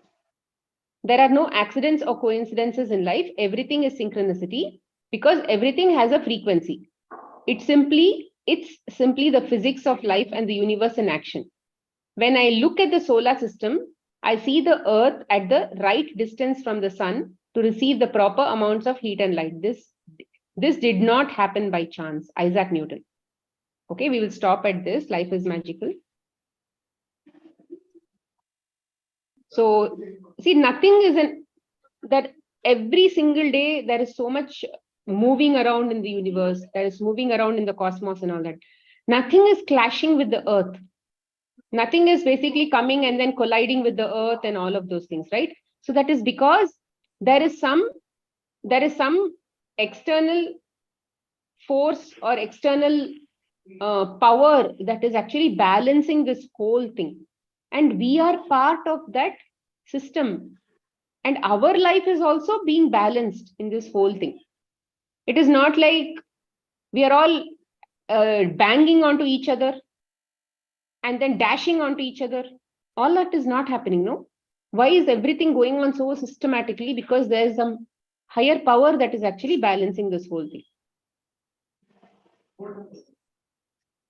There are no accidents or coincidences in life. Everything is synchronicity because everything has a frequency. It's simply the physics of life and the universe in action. When I look at the solar system, I see the earth at the right distance from the sun to receive the proper amounts of heat and light. This did not happen by chance. Isaac Newton. Okay, we will stop at this. Life is magical. So, see, nothing is that every single day there is so much moving around in the universe, there is moving around in the cosmos and all that. Nothing is clashing with the earth. Nothing is basically coming and then colliding with the earth and all of those things, right? So that is because there is some external force or external power that is actually balancing this whole thing. And we are part of that system. And our life is also being balanced in this whole thing. It is not like we are all banging onto each other and then dashing onto each other. All that is not happening, no? Why is everything going on so systematically? Because there is some higher power that is actually balancing this whole thing.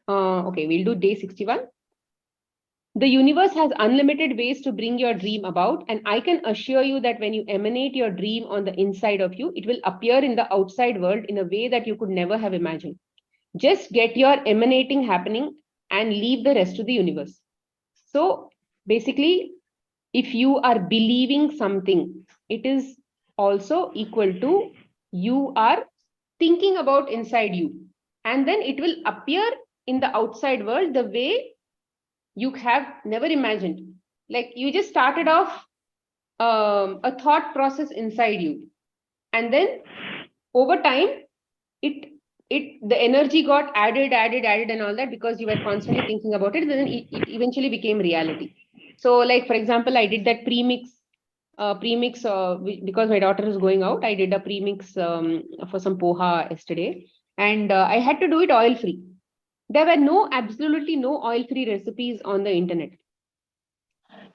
Okay, we'll do day 61. The universe has unlimited ways to bring your dream about. And I can assure you that when you emanate your dream on the inside of you, it will appear in the outside world in a way that you could never have imagined. Just get your emanating happening and leave the rest to the universe. So basically, if you are believing something, it is also equal to you are thinking about inside you. And then it will appear in the outside world the way you have never imagined. Like you just started off a thought process inside you. And then over time, the energy got added and all that, because you were constantly thinking about it. Then it eventually became reality. So like, for example, I did that premix because my daughter is going out. I did a premix for some poha yesterday, and I had to do it oil free. There were absolutely no oil free recipes on the internet.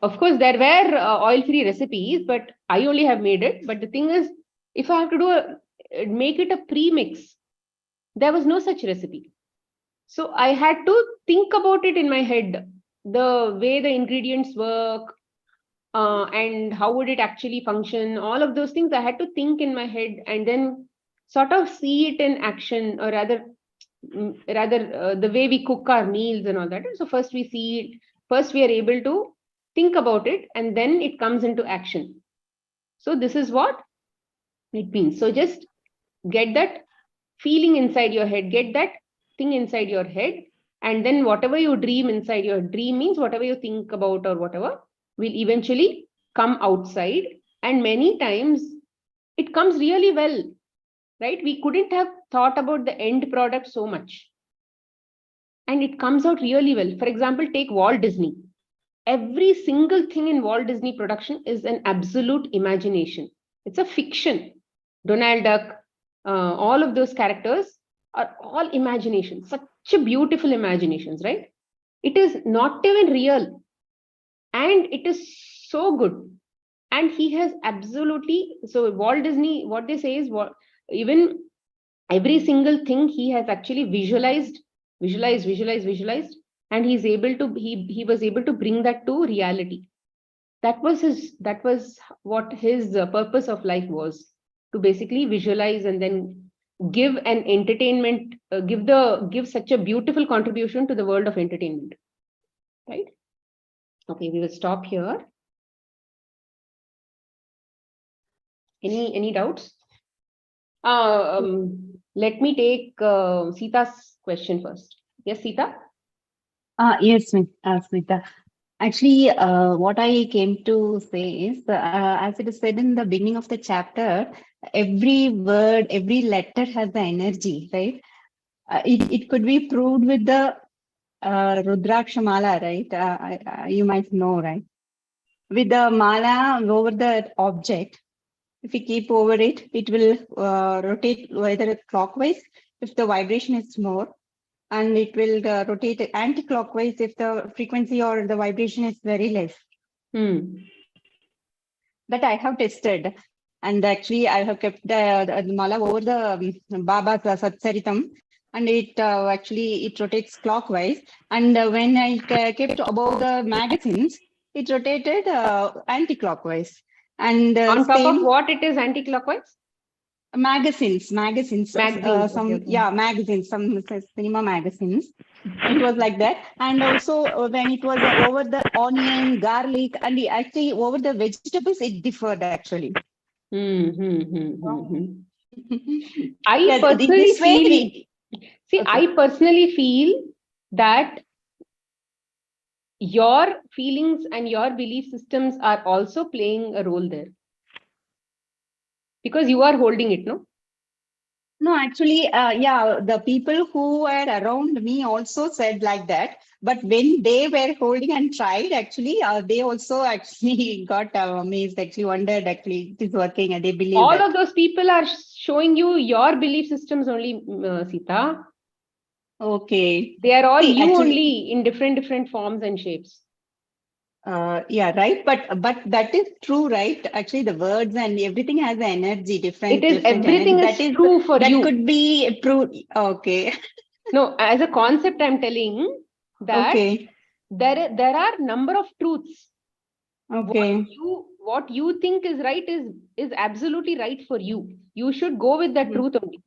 Of course, there were oil free recipes, but I only have made it. But the thing is, if I have to make it a premix, there was no such recipe. So I had to think about it in my head, the way the ingredients work, and how would it actually function. All of those things I had to think in my head and then sort of see it in action, or rather the way we cook our meals and all that. So first we see it, first we are able to think about it, and then it comes into action. So this is what it means. So just get that feeling inside your head, get that thing inside your head, and then whatever you dream inside your dream means whatever you think about or whatever will eventually come outside. And many times it comes really well, right? We couldn't have thought about the end product so much, and it comes out really well. For example, take Walt Disney. Every single thing in Walt Disney production is an absolute imagination. It's a fiction. Donald Duck, all of those characters are all imagination. Such a beautiful imaginations, right? It is not even real, and it is so good. And he has absolutely, so Walt Disney, what they say is, even every single thing he has actually visualized, and he was able to bring that to reality. That was what his purpose of life was, to basically visualize and then give an entertainment, give such a beautiful contribution to the world of entertainment, right? Okay, we will stop here. Any doubts? Let me take Sita's question first. Yes, Sita? Yes, Smita. Actually, what I came to say is, as it is said in the beginning of the chapter, every word, every letter has the energy, right? It could be proved with the Rudraksha Mala, right? You might know, right? With the mala over the object, if we keep over it, it will rotate either clockwise if the vibration is more, and it will rotate anti-clockwise if the frequency or the vibration is very less. That I have tested. And actually, I have kept the mala over the Baba's Satsaritam, and it actually it rotates clockwise. And when I kept above the magazines, it rotated anti-clockwise. And on top of what it is anti-clockwise? Magazines. Okay. Yeah, magazines, some cinema magazines. It was like that. And also when it was over the onion, garlic, and actually over the vegetables, it differed actually. I personally feel that your feelings and your belief systems are also playing a role there, because you are holding it, no? No, actually, yeah, the people who were around me also said like that. But when they were holding and tried, actually, they also actually got amazed, actually wondered, actually, it is working, and they believe all that. of those people are showing you your belief systems only, Sita. Okay. They are all you only in different forms and shapes. Yeah, right. But that is true, right? Actually, the words and everything has the energy, different. It is everything energy. is true for that you. That could be true. Okay. No, as a concept, I'm telling that there are number of truths. Okay. What you think is right is absolutely right for you. You should go with that Mhm. truth only.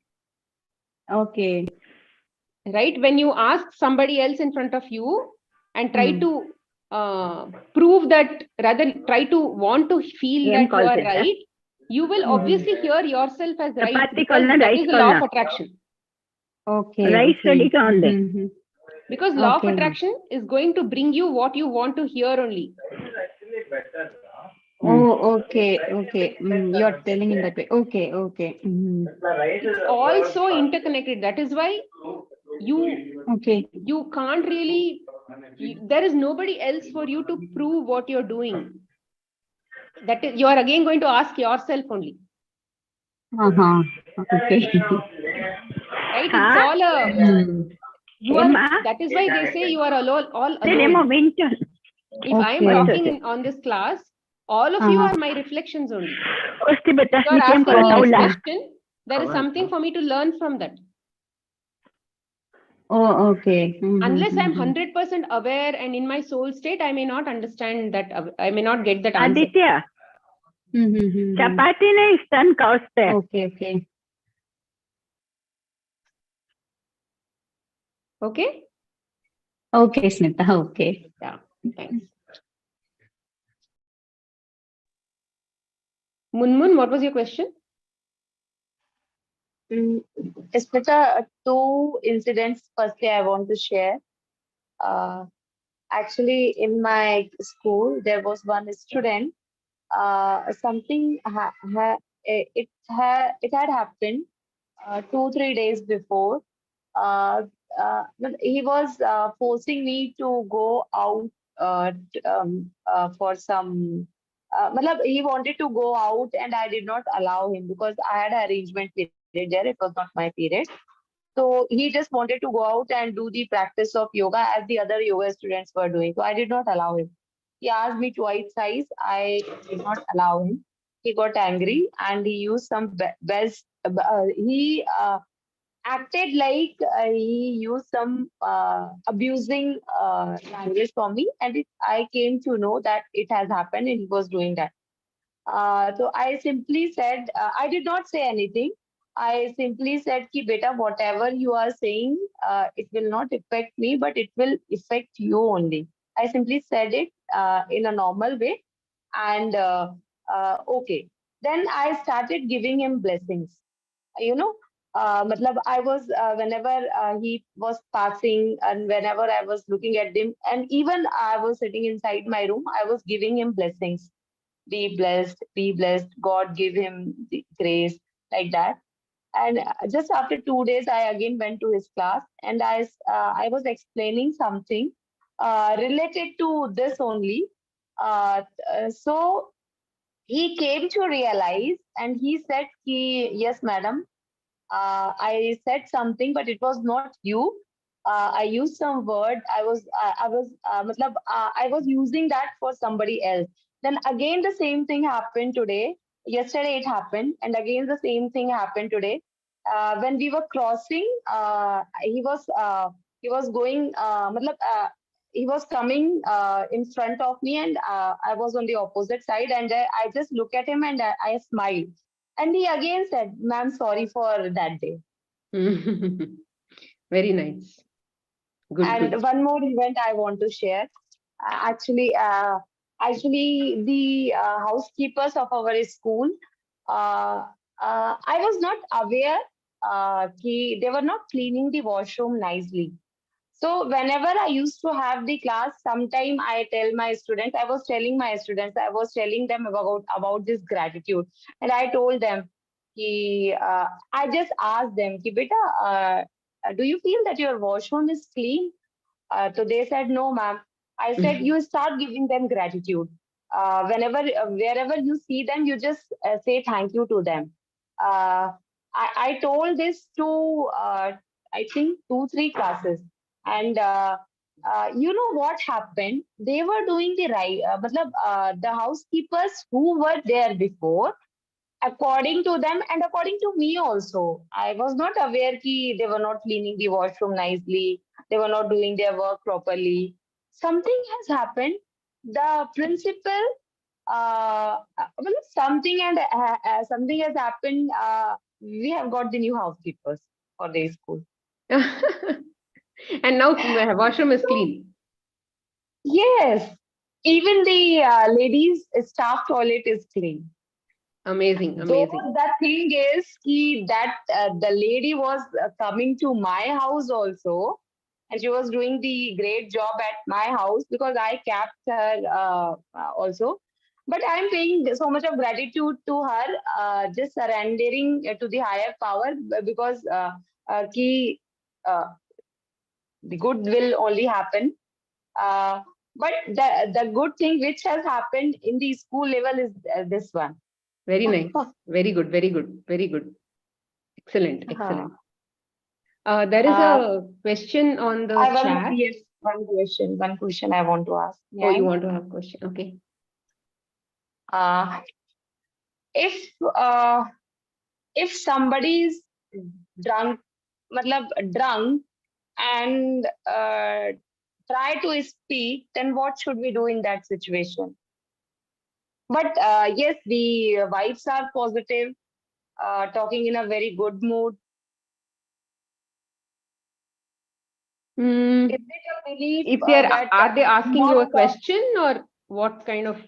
Okay. Right? When you ask somebody else in front of you and try Hmm. to prove that, rather try to want to feel Em that you are call center. right, you will obviously hear yourself as right, Chapati because kalna, that rice is the law of kalna. attraction. Okay. Rice Okay. study ka onde. Mhm. Because law of Okay. attraction is going to bring you what you want to hear only. Oh, okay. Okay. You're telling in that way. Okay. Okay. Mhm. It's also interconnected. That is why Okay. you can't really, there is nobody else for you to prove what you're doing. That is, you are again going to ask yourself only. Uh-huh. Okay. Right? It's Huh? all a, you are, Emma? that is why they say you are all Then Emma alone. winter. If I am Okay. talking on this class, all of you are my reflections only. Osti beta, You are ni kem asking me this paula. question, there is something for me to learn from that. Oh, okay. Unless I'm Mhm. 100% aware and in my soul state, I may not understand that, I may not get that answer. Aditya, Mhm. chapati na istan ka uste. Okay. Okay. Okay? Okay, Smita. Okay. Yeah, thanks. Munmun, what was your question? Smita, two incidents. Firstly, I want to share. Actually, in my school, there was one student. Something it had happened 2 3 days before. But he was forcing me to go out for some. Matlab, he wanted to go out, and I did not allow him because I had an arrangement period there. It was not my period. So he just wanted to go out and do the practice of yoga as the other yoga students were doing. So I did not allow him. He asked me twice, size. I did not allow him. He got angry and he used some best. He acted like he used some abusing language for me, and I came to know that it has happened and he was doing that. So I simply said, I did not say anything. I simply said, ki beta, whatever you are saying, it will not affect me, but it will affect you only. I simply said it in a normal way, and okay. Then I started giving him blessings. You know, matlab I was whenever he was passing and whenever I was looking at him, and even I was sitting inside my room, I was giving him blessings. Be blessed, God give him the grace, like that. And just after 2 days, I again went to his class, and I was explaining something related to this only. So he came to realize, and he said, yes, madam, I said something, but it was not you. I used some word. I was using that for somebody else. Then again, the same thing happened today. Yesterday it happened, and again the same thing happened today. When we were crossing, he was going. He was coming in front of me, and I was on the opposite side, and I just look at him and I smiled. And he again said, ma'am, sorry for that day. Very nice. Good, And good. one more event I want to share. Actually, the housekeepers of our school, I was not aware they were not cleaning the washroom nicely. So whenever I used to have the class, sometime I tell my students, I was telling them about this gratitude, and I told them, I just asked them, ki, beta, do you feel that your washroom is clean? So they said, no, ma'am. I said, you start giving them gratitude. Wherever you see them, you just say thank you to them. I told this to, I think, 2 3 classes. And you know what happened? They were doing the right, the housekeepers who were there before, according to them and according to me also. I was not aware that they were not cleaning the washroom nicely. They were not doing their work properly. something has happened. The principal, well, something something has happened. We have got the new housekeepers for the school. And now washroom is clean. Yes, even the ladies' staff toilet is clean. Amazing, Though amazing. the thing is that the lady was coming to my house also, and she was doing the great job at my house because I kept her also. But I'm paying so much of gratitude to her, just surrendering to the higher power because ki, uh, the good will only happen. Uh, but the good thing which has happened in the school level is this one. Very nice. Very good, very good, very good. Excellent, excellent. There is a question on the I have chat. yes, one question I want to ask. Oh, Yeah. you want to have a question? Okay. If somebody is drunk, drunk and try to speak, then what should we do in that situation? But yes, the vibes are positive, talking in a very good mood. Hmm. Is it a belief If they that are they asking you a question or what kind of?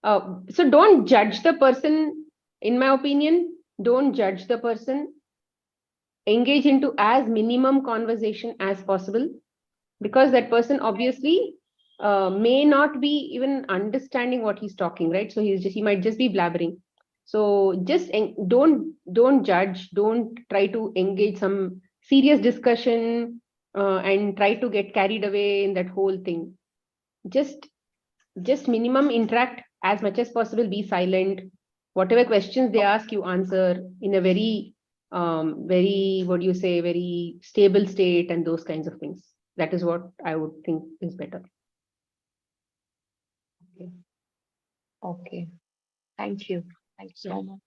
So don't judge the person. In my opinion, don't judge the person. Engage into as minimum conversation as possible, because that person obviously may not be even understanding what he's talking, right? So he might just be blabbering. So just don't judge, don't try to engage some serious discussion and try to get carried away in that whole thing. Just minimum interact as much as possible, be silent. Whatever questions they ask, you answer in a very very, what do you say, very stable state, and those kinds of things. That is what I would think is better. Okay. Thank you. Thank you so much.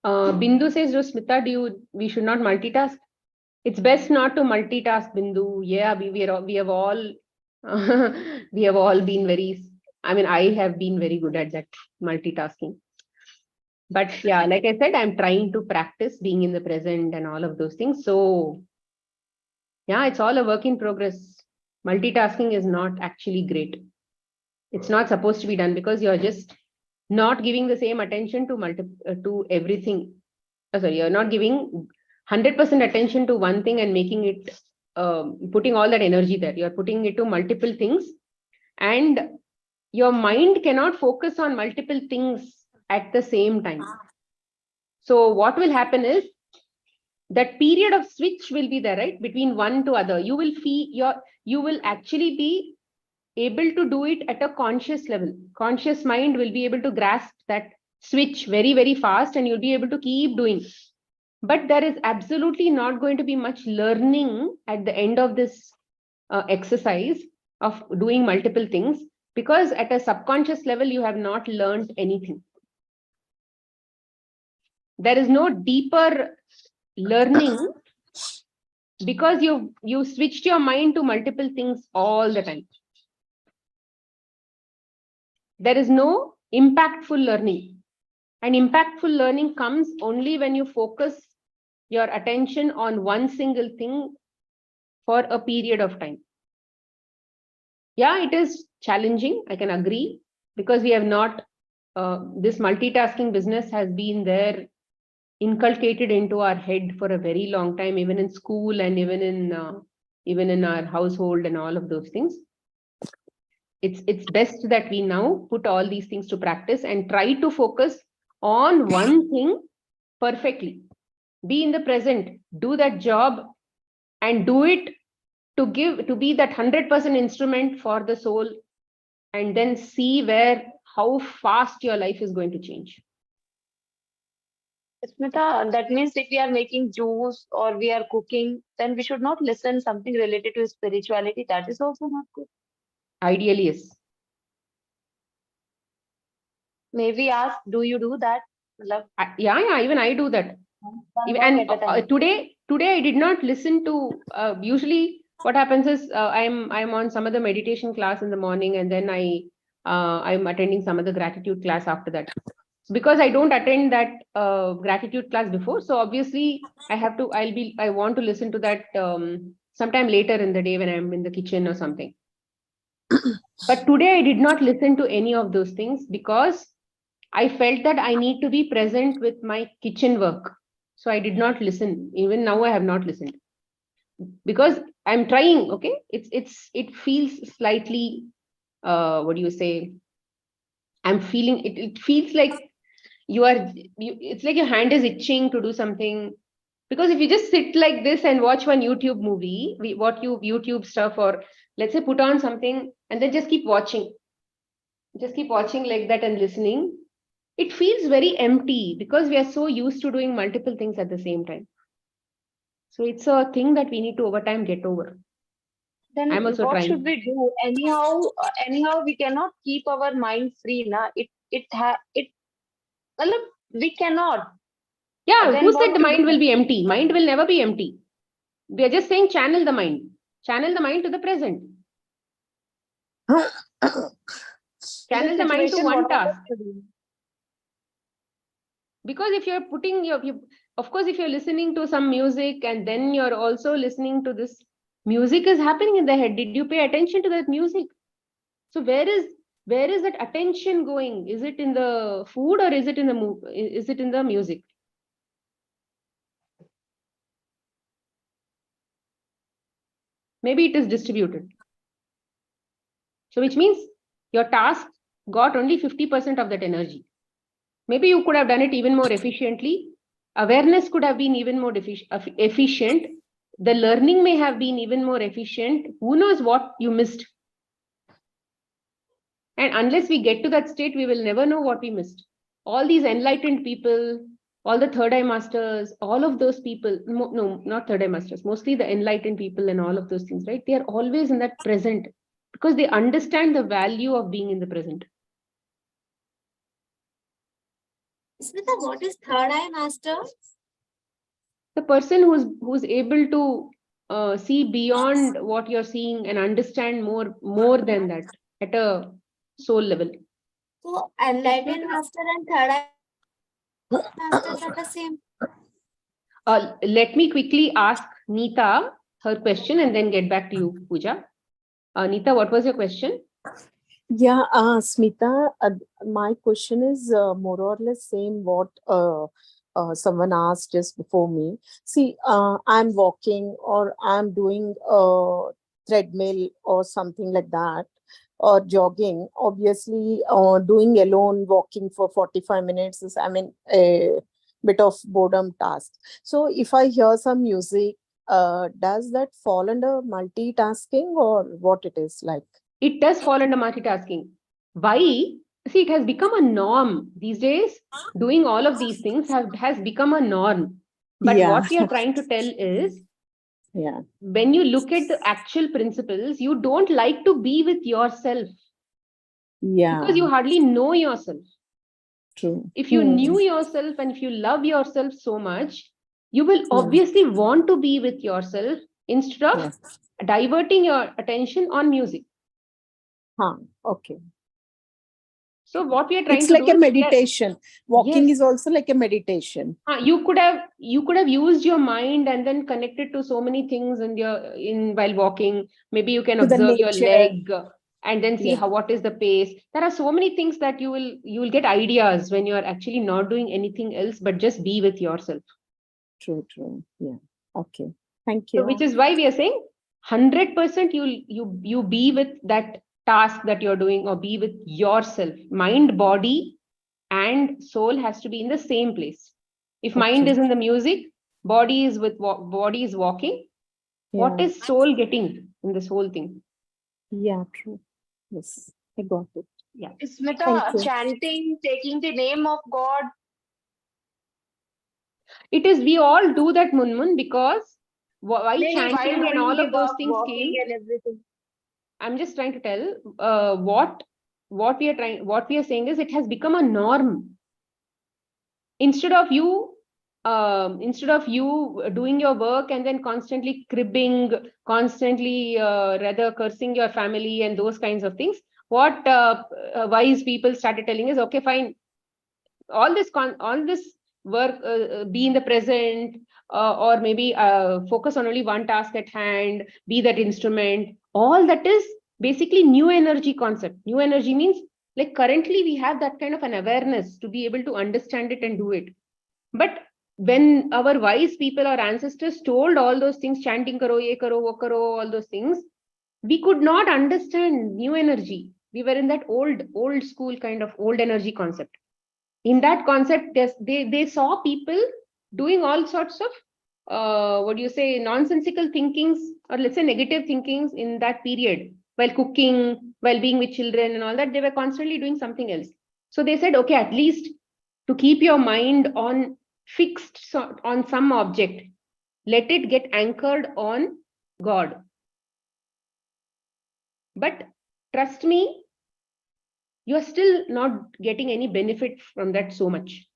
Bindu says, Smita, we should not multitask? It's best not to multitask, Bindu. Yeah, we have all we have all been very, I mean, I have been very good at that multitasking. But yeah, like I said, I'm trying to practice being in the present and all of those things. So yeah, it's all a work in progress. Multitasking is not actually great. It's not supposed to be done, because you're just not giving the same attention to everything. Sorry, you're not giving 100% attention to one thing and making it, putting all that energy there. You're putting it to multiple things, and your mind cannot focus on multiple things at the same time. So what will happen is that period of switch will be there, right? Between one to other. You will actually be able to do it at a conscious level. Conscious mind will be able to grasp that switch very, very fast, and you'll be able to keep doing. But there is absolutely not going to be much learning at the end of this exercise of doing multiple things, because at a subconscious level, you have not learned anything. There is no deeper learning, because you switched your mind to multiple things all the time. There is no impactful learning. And impactful learning comes only when you focus your attention on one single thing for a period of time. Yeah, it is challenging, I can agree, because we have not, this multitasking business has been there, inculcated into our head for a very long time, even in school and even in our household and all of those things. It's best that we now put all these things to practice and try to focus on one thing perfectly. Be in the present, do that job, and do it to be that 100% instrument for the soul, and then see how fast your life is going to change. Smita, that means if we are making juice or we are cooking, then we should not listen something related to spirituality. That is also not good. Ideally, yes. Maybe ask, do you do that? Yeah, even I do that. And today I did not listen to, usually what happens is I'm on some other meditation class in the morning, and then I'm attending some other gratitude class after that. Because I don't attend that gratitude class before, so obviously I want to listen to that sometime later in the day when I'm in the kitchen or something. But today I did not listen to any of those things because I felt that I need to be present with my kitchen work. So I did not listen. Even now I have not listened because I'm trying. Okay, it feels slightly what do you say? I'm feeling it. It feels like it's like your hand is itching to do something. Because if you just sit like this and watch one YouTube movie, YouTube stuff, or let's say put on something and then just keep watching like that and listening, it feels very empty because we are so used to doing multiple things at the same time. So it's a thing that we need to over time get over. Then I'm also what trying. should we do? Anyhow, we cannot keep our mind free, na? Well, we cannot. Yeah, Then who what said the to mind do? will be empty? Mind will never be empty. We are just saying channel the mind. Channel the mind to the present. Channel the mind to situation, one what are task. we to do? Because if you're putting of course, if you're listening to some music and then you're also listening to this, music is happening in the head. Did you pay attention to that music? So where is that attention going? Is it in the food or is it in the music? Maybe it is distributed. So which means your task got only 50% of that energy. Maybe you could have done it even more efficiently. Awareness could have been even more efficient. The learning may have been even more efficient. Who knows what you missed? And unless we get to that state, we will never know what we missed. All these enlightened people, all the third eye masters, all of those people, no, not third eye masters, mostly the enlightened people and all of those things, right? They are always in that present because they understand the value of being in the present. Smita, what is third eye master? The person who's able to see beyond what you're seeing and understand more than that at a soul level. So enlightened master and third eye masters are the same. Let me quickly ask Neeta her question and then get back to you, Pooja. Neeta, what was your question? Yeah, Smita, my question is more or less same what someone asked just before me. See, I'm walking or I'm doing a treadmill or something like that, or jogging. Obviously, doing alone walking for 45 minutes is, I mean, a bit of boredom task. So if I hear some music, does that fall under multitasking or what it is like? It does fall under multitasking. Why? See, it has become a norm these days. Doing all of these things has become a norm. But Yeah. what we are trying to tell is, Yeah. when you look at the actual principles, you don't like to be with yourself Yeah. because you hardly know yourself. True. If you knew yourself and if you love yourself so much, you will obviously want to be with yourself instead of Yes. diverting your attention on music. Okay. So what we are trying It's to like do a is meditation. Walking Yes. is also like a meditation. You could have used your mind and then connected to so many things while walking. Maybe you can To the observe your nature. leg and then see Yeah. what is the pace. There are so many things that you will get ideas when you are actually not doing anything else but just be with yourself. True. Yeah. Okay. Thank So you. which is why we are saying 100% you be with that task that you're doing, or be with yourself. Mind, body, and soul has to be in the same place. If mind Okay. is in the music, body is walking. What Yeah. is soul getting in this whole thing? Yeah. True. Yes. I got it. Yeah. Smita, Thank you. chanting, taking the name of God. It is, we all do that, Munmun, because why Maybe while chanting and doing all the of those work, things walking came. and everything. I'm just trying to tell what we are saying is it has become a norm. Instead of you instead of you doing your work and then constantly cribbing, constantly rather cursing your family and those kinds of things, what wise people started telling is, okay, fine, all this work, be in the present, or maybe focus on only one task at hand, be that instrument. All that is basically new energy concept. New energy means, like, currently we have that kind of an awareness to be able to understand it and do it. But when our wise people, our ancestors, told all those things, chanting karo, ye karo, wo karo, all those things, we could not understand new energy. We were in that old school kind of old energy concept. In that concept, they saw people doing all sorts of what do you say, nonsensical thinkings, or let's say negative thinkings in that period, while cooking, while being with children and all that. They were constantly doing something else. So they said, okay, at least to keep your mind on fixed on some object, let it get anchored on God. But trust me, you are still not getting any benefit from that so much.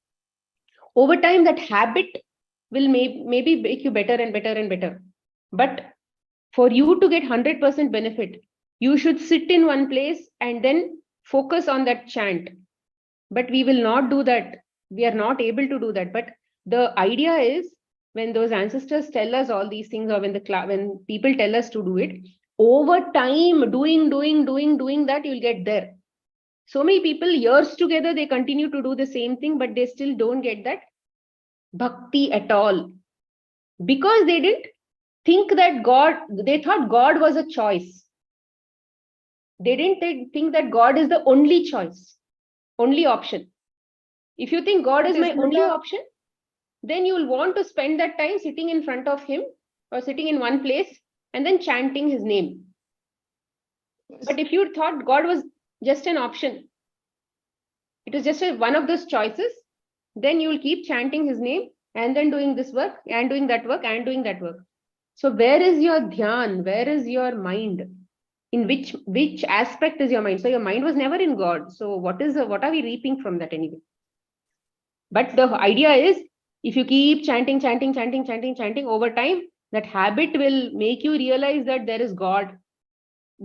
Over time, that habit will maybe make you better and better and better. But for you to get 100% benefit, you should sit in one place and then focus on that chant. But we will not do that. We are not able to do that. But the idea is, when those ancestors tell us all these things, or when people tell us to do it, over time, doing that, you'll get there. So many people, years together, they continue to do the same thing, but they still don't get that bhakti at all, because they didn't think that they thought God was a choice. They didn't think that God is the only choice, only option. If you think God is my only option, then you will want to spend that time sitting in front of him, or sitting in one place and then chanting his name. But if you thought God was just an option, it was just one of those choices, then you will keep chanting his name and then doing this work and doing that work and doing that work. So where is your dhyan? Where is your mind? In which aspect is your mind? So your mind was never in God. So what are we reaping from that anyway? But the idea is, if you keep chanting over time, that habit will make you realize that there is God.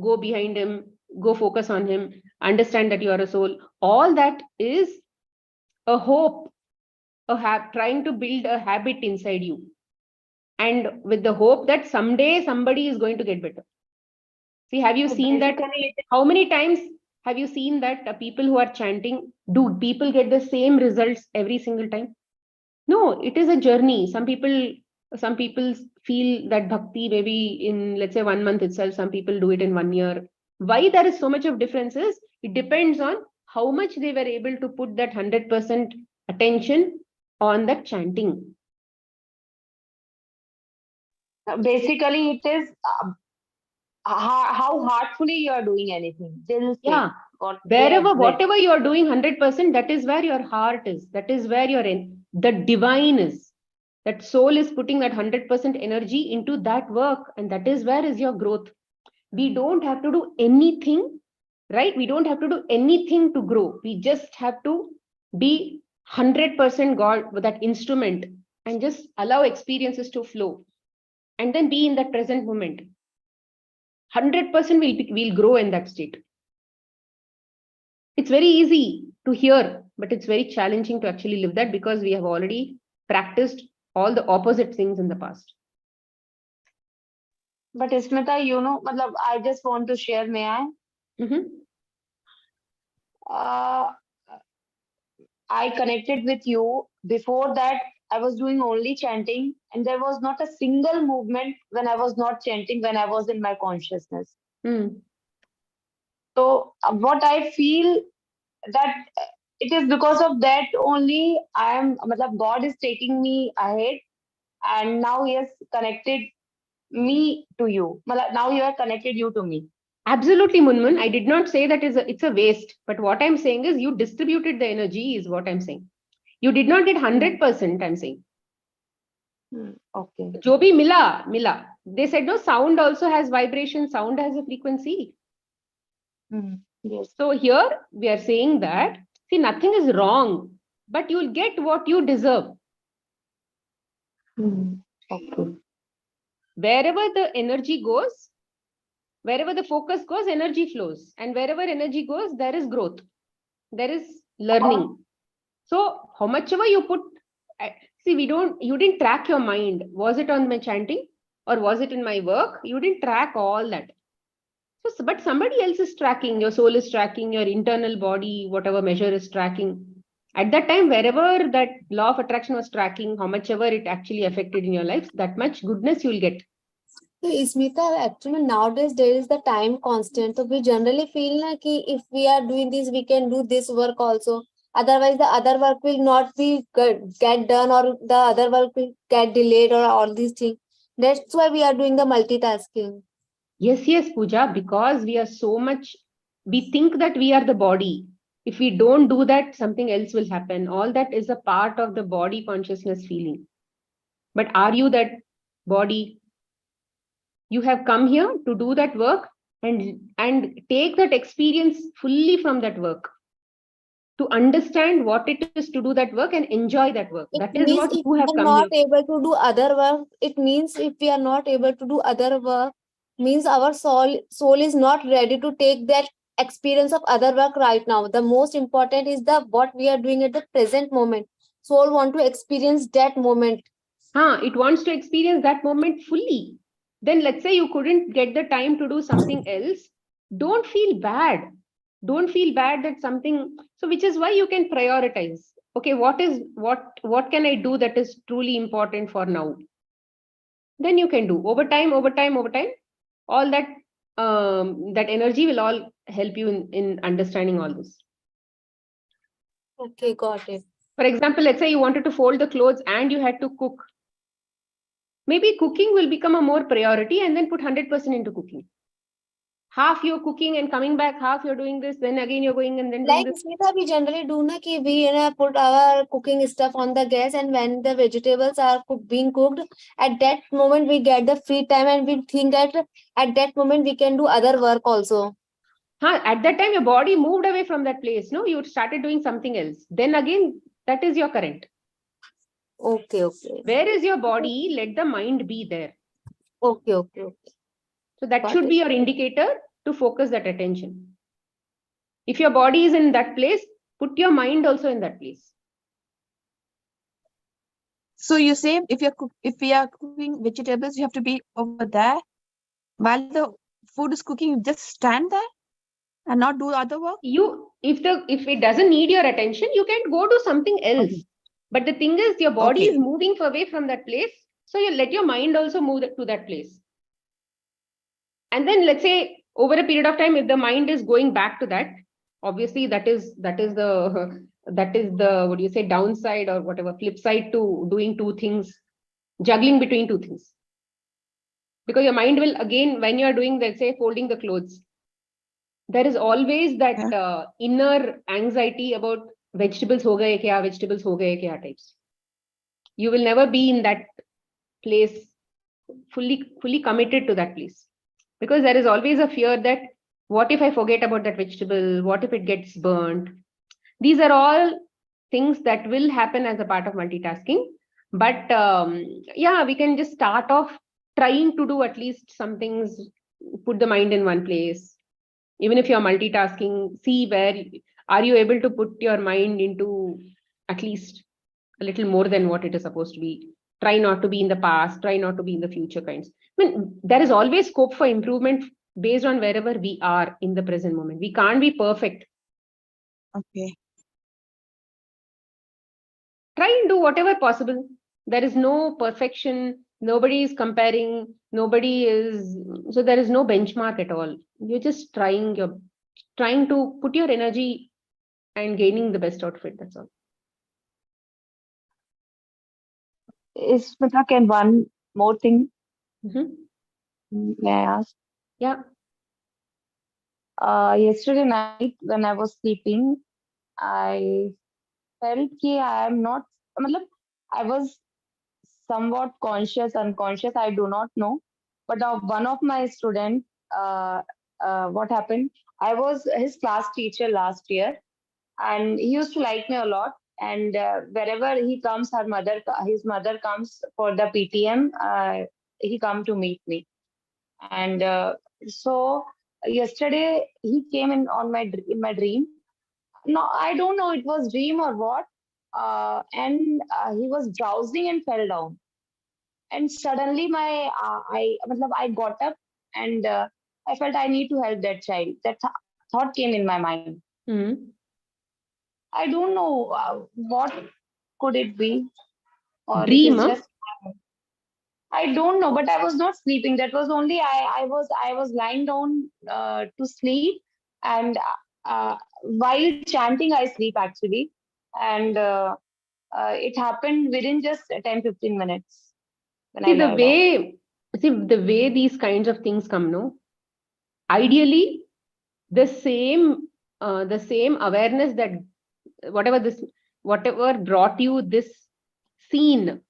Go behind him, go focus on him, understand that you are a soul. All that is a hope, trying to build a habit inside you. And with the hope that someday somebody is going to get better. See, have you seen that? How many times have you seen that people who are chanting, do people get the same results every single time? No, it is a journey. Some people feel that bhakti maybe in, let's say, 1 month itself. Some people do it in 1 year. Why there is so much of differences? It depends on how much they were able to put that 100% attention on that chanting. Basically, it is how heartfully you are doing anything. Yeah. Whatever you are doing 100%, that is where your heart is. That is where the divine is. That soul is putting that 100% energy into that work. And that is where is your growth. We don't have to do anything, right? We don't have to do anything to grow. We just have to be 100% God with that instrument and just allow experiences to flow. And then be in that present moment. 100% we'll grow in that state. It's very easy to hear, but it's very challenging to actually live that, because we have already practiced all the opposite things in the past. But Smita, I just want to share, may I? Mm-hmm. I connected with you. Before that, I was doing only chanting, and there was not a single movement when I was not chanting, when I was in my consciousness. So what I feel that it is because of that only God is taking me ahead, and now he has connected me to you. Now you have connected you to me. Absolutely, Munmun. I did not say that it's a waste, but what I'm saying is you distributed the energy is what I'm saying. You did not get 100%, I'm saying. Okay. Jo bhi mila. They said, no, sound also has vibration, sound has a frequency. Yes. So here we are saying that, see, nothing is wrong, but you'll get what you deserve. Okay. Wherever the energy goes, wherever the focus goes, energy flows. And wherever energy goes, there is growth. There is learning. So how much ever you put, see, you didn't track your mind. Was it on my chanting or was it in my work? You didn't track all that. So, but somebody else is tracking, your soul is tracking, your internal body, whatever measure is tracking. At that time, wherever that law of attraction was tracking, how much ever it actually affected in your life, that much goodness you'll get. So, Smita, actually nowadays there is the time constant. So we generally feel like if we are doing this, we can do this work also. Otherwise, the other work will not be get done, or the other work will get delayed, or all these things. That's why we are doing the multitasking. Yes, Pooja, because we are so much, we think that we are the body. If we don't do that, something else will happen. All that is a part of the body consciousness feeling. But are you that body? You have come here to do that work and take that experience fully from that work, to understand what it is to do that work and enjoy that work. It That is means what if you we have are come not here. able to do other work, it means if we are not able to do other work, means our soul is not ready to take that experience of other work right now. The most important is the what we are doing at the present moment. Soul want to experience that moment. It wants to experience that moment fully. Then let's say you couldn't get the time to do something else. Don't feel bad. Don't feel bad that something, so which is why you can prioritize. Okay, what can I do that is truly important for now? Then you can do over time, all that that energy will all help you in understanding all this. Okay, got it. For example, let's say you wanted to fold the clothes and you had to cook. Maybe cooking will become a more priority and then put 100% into cooking. Half you're cooking and coming back, half you're doing this, then again you're going and then doing Like this. Smita, we generally do na ki we put our cooking stuff on the gas, and when the vegetables are being cooked, at that moment we get the free time and we think that at that moment we can do other work also. At that time, your body moved away from that place. No, you started doing something else. Then again, that is your current. Okay, okay. Where is your body? Let the mind be there. Okay, okay, okay. So that Got should it. be your indicator to focus that attention. If your body is in that place, put your mind also in that place. So you say if we are cooking vegetables, you have to be over there while the food is cooking. You just stand there and not do other work. If it doesn't need your attention, you can go do something else. Okay. But the thing is, your body Okay. is moving away from that place, so you let your mind also move to that place. And then let's say over a period of time, if the mind is going back to that, obviously that is the what do you say, downside or whatever, flip side to doing two things, juggling between two things. Because your mind will again, when you are doing, let's say, folding the clothes, there is always that inner anxiety about vegetables ho gaye kya types. You will never be in that place fully committed to that place, because there is always a fear that what if I forget about that vegetable, what if it gets burnt. These are all things that will happen as a part of multitasking. But yeah, we can just start off trying to do at least some things, put the mind in one place. Even if you're multitasking, see where are you able to put your mind into at least a little more than what it is supposed to be. Try not to be in the past, try not to be in the future kinds. I mean, there is always scope for improvement based on wherever we are in the present moment. We can't be perfect. Okay. Try and do whatever possible. There is no perfection. Nobody is comparing. Nobody is, so there is no benchmark at all. You're just trying to put your energy and gaining the best out of it. That's all. Smita, can one more thing Mhm. may I ask? Yeah. Yesterday night when I was sleeping, I felt कि I am not, मतलब, I was somewhat conscious, unconscious, I do not know. But one of my student, what happened? I was his class teacher last year, and he used to like me a lot. and wherever he comes, his mother comes for the PTM. He come to meet me, and so yesterday he came in my dream. No, I don't know it was dream or what. And he was browsing and fell down. And suddenly I got up, and I felt I need to help that child. That thought came in my mind. Hmm. I don't know what could it be, or it Dream, is huh? just I don't know. But I was not sleeping. That was only I was lying down to sleep, and while chanting I sleep actually, and it happened within just 10-15 minutes when I See the lie down. way, see the way these kinds of things come, no? Ideally, the same awareness that whatever brought you this scene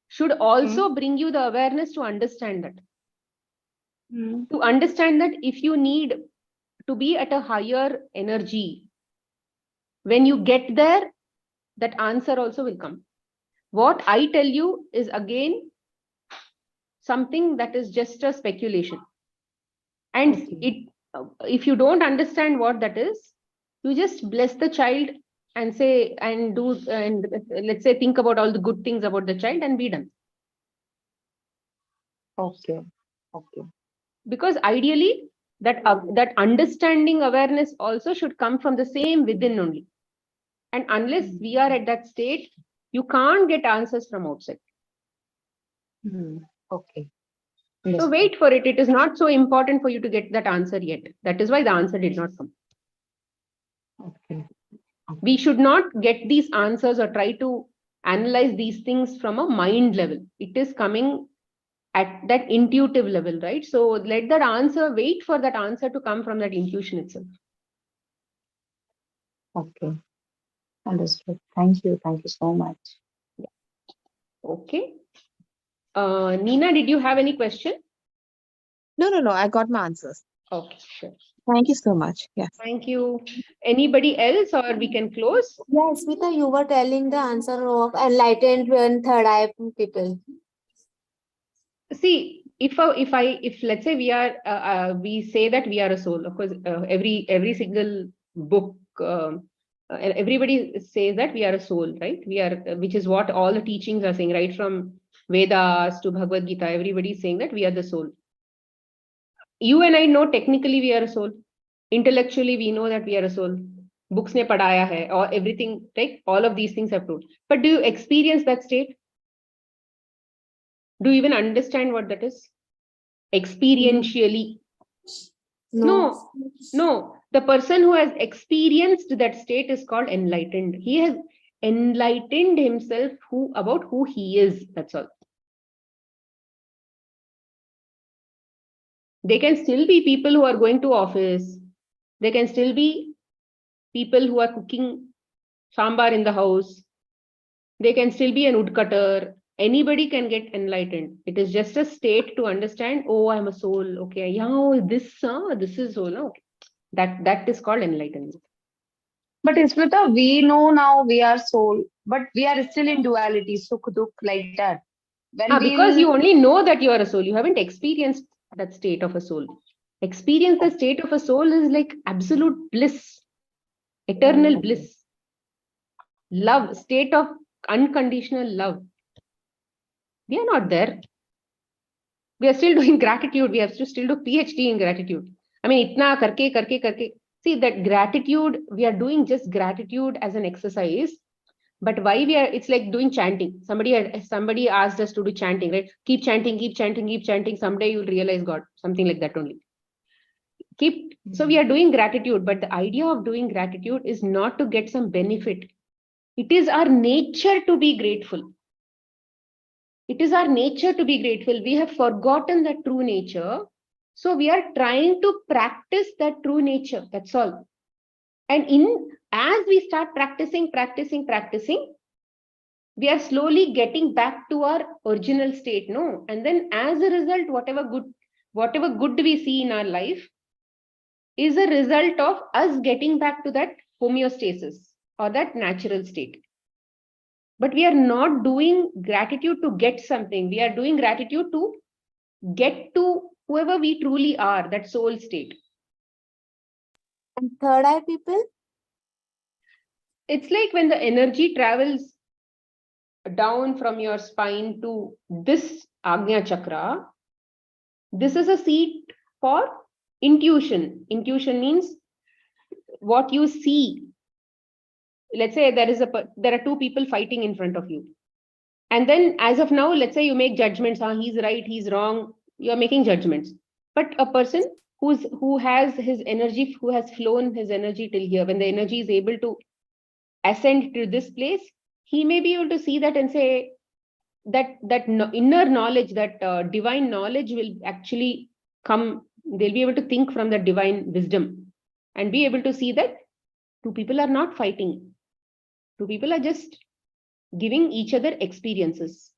should also bring you the awareness to understand that. To understand that if you need to be at a higher energy, when you get there, that answer also will come. What I tell you is again something that is just a speculation. And Okay. if you don't understand what that is, you just bless the child and say, and do, and let's say, think about all the good things about the child and be done. Okay. Okay. Because ideally, that understanding awareness also should come from the same within only. And unless we are at that state, you can't get answers from outside. Okay. So Understood. wait for it. It is not so important for you to get that answer yet. That is why the answer did not come. Okay. We should not get these answers or try to analyze these things from a mind level. It is coming at that intuitive level, right? So let that answer, wait for that answer to come from that intuition itself. Okay. Understood. Thank you. Thank you so much. Okay. Nina, did you have any question? No. I got my answers. Okay, sure. Thank you so much. Yes. Thank you. Anybody else, or we can close? Yes, Smita, you were telling the answer of enlightened and third eye people. See, if let's say we say that we are a soul. Of course, every single book, everybody says that we are a soul, right? We are, which is what all the teachings are saying, right? From Vedas to Bhagavad Gita, everybody is saying that we are the soul. You and I know technically we are a soul. Intellectually, we know that we are a soul. Books ne padhaya hai, or everything, right? All of these things have told. But do you experience that state? Do you even understand what that is? Experientially? No. The person who has experienced that state is called enlightened. He has enlightened himself about who he is. That's all. They can still be people who are going to office. They can still be people who are cooking sambar in the house. They can still be an woodcutter. Anybody can get enlightened. It is just a state to understand, oh, I'm a soul. Okay, yeah, this is soul. Okay. That is called enlightenment. But Smita, we know now we are soul, but we are still in duality, sukh dukh, like that. When Because you only know that you are a soul. You haven't experienced that state of a soul. Experience the state of a soul is like absolute bliss, eternal bliss, love, state of unconditional love. We are not there. We are still doing gratitude. We have to still do PhD in gratitude. I mean, itna karke. See, that gratitude, we are doing just gratitude as an exercise. But why it's like doing chanting. Somebody asked us to do chanting, right? Keep chanting. Someday you'll realize God, something like that only. So we are doing gratitude, but the idea of doing gratitude is not to get some benefit. It is our nature to be grateful. It is our nature to be grateful. We have forgotten that true nature. So we are trying to practice that true nature. That's all. And as we start practicing, we are slowly getting back to our original state, no? And then as a result, whatever good we see in our life is a result of us getting back to that homeostasis or that natural state. But we are not doing gratitude to get something. We are doing gratitude to get to whoever we truly are, that soul state. And third eye people? It's like when the energy travels down from your spine to this Agnya Chakra, this is a seat for intuition. Intuition means what you see. Let's say there are two people fighting in front of you. And then as of now, let's say you make judgments. He's right, he's wrong. You're making judgments. But a person who has his energy, who has flown his energy till here, when the energy is able to ascend to this place, he may be able to see that and say that inner knowledge, that divine knowledge will actually come. They'll be able to think from the divine wisdom and be able to see that two people are not fighting. Two people are just giving each other experiences.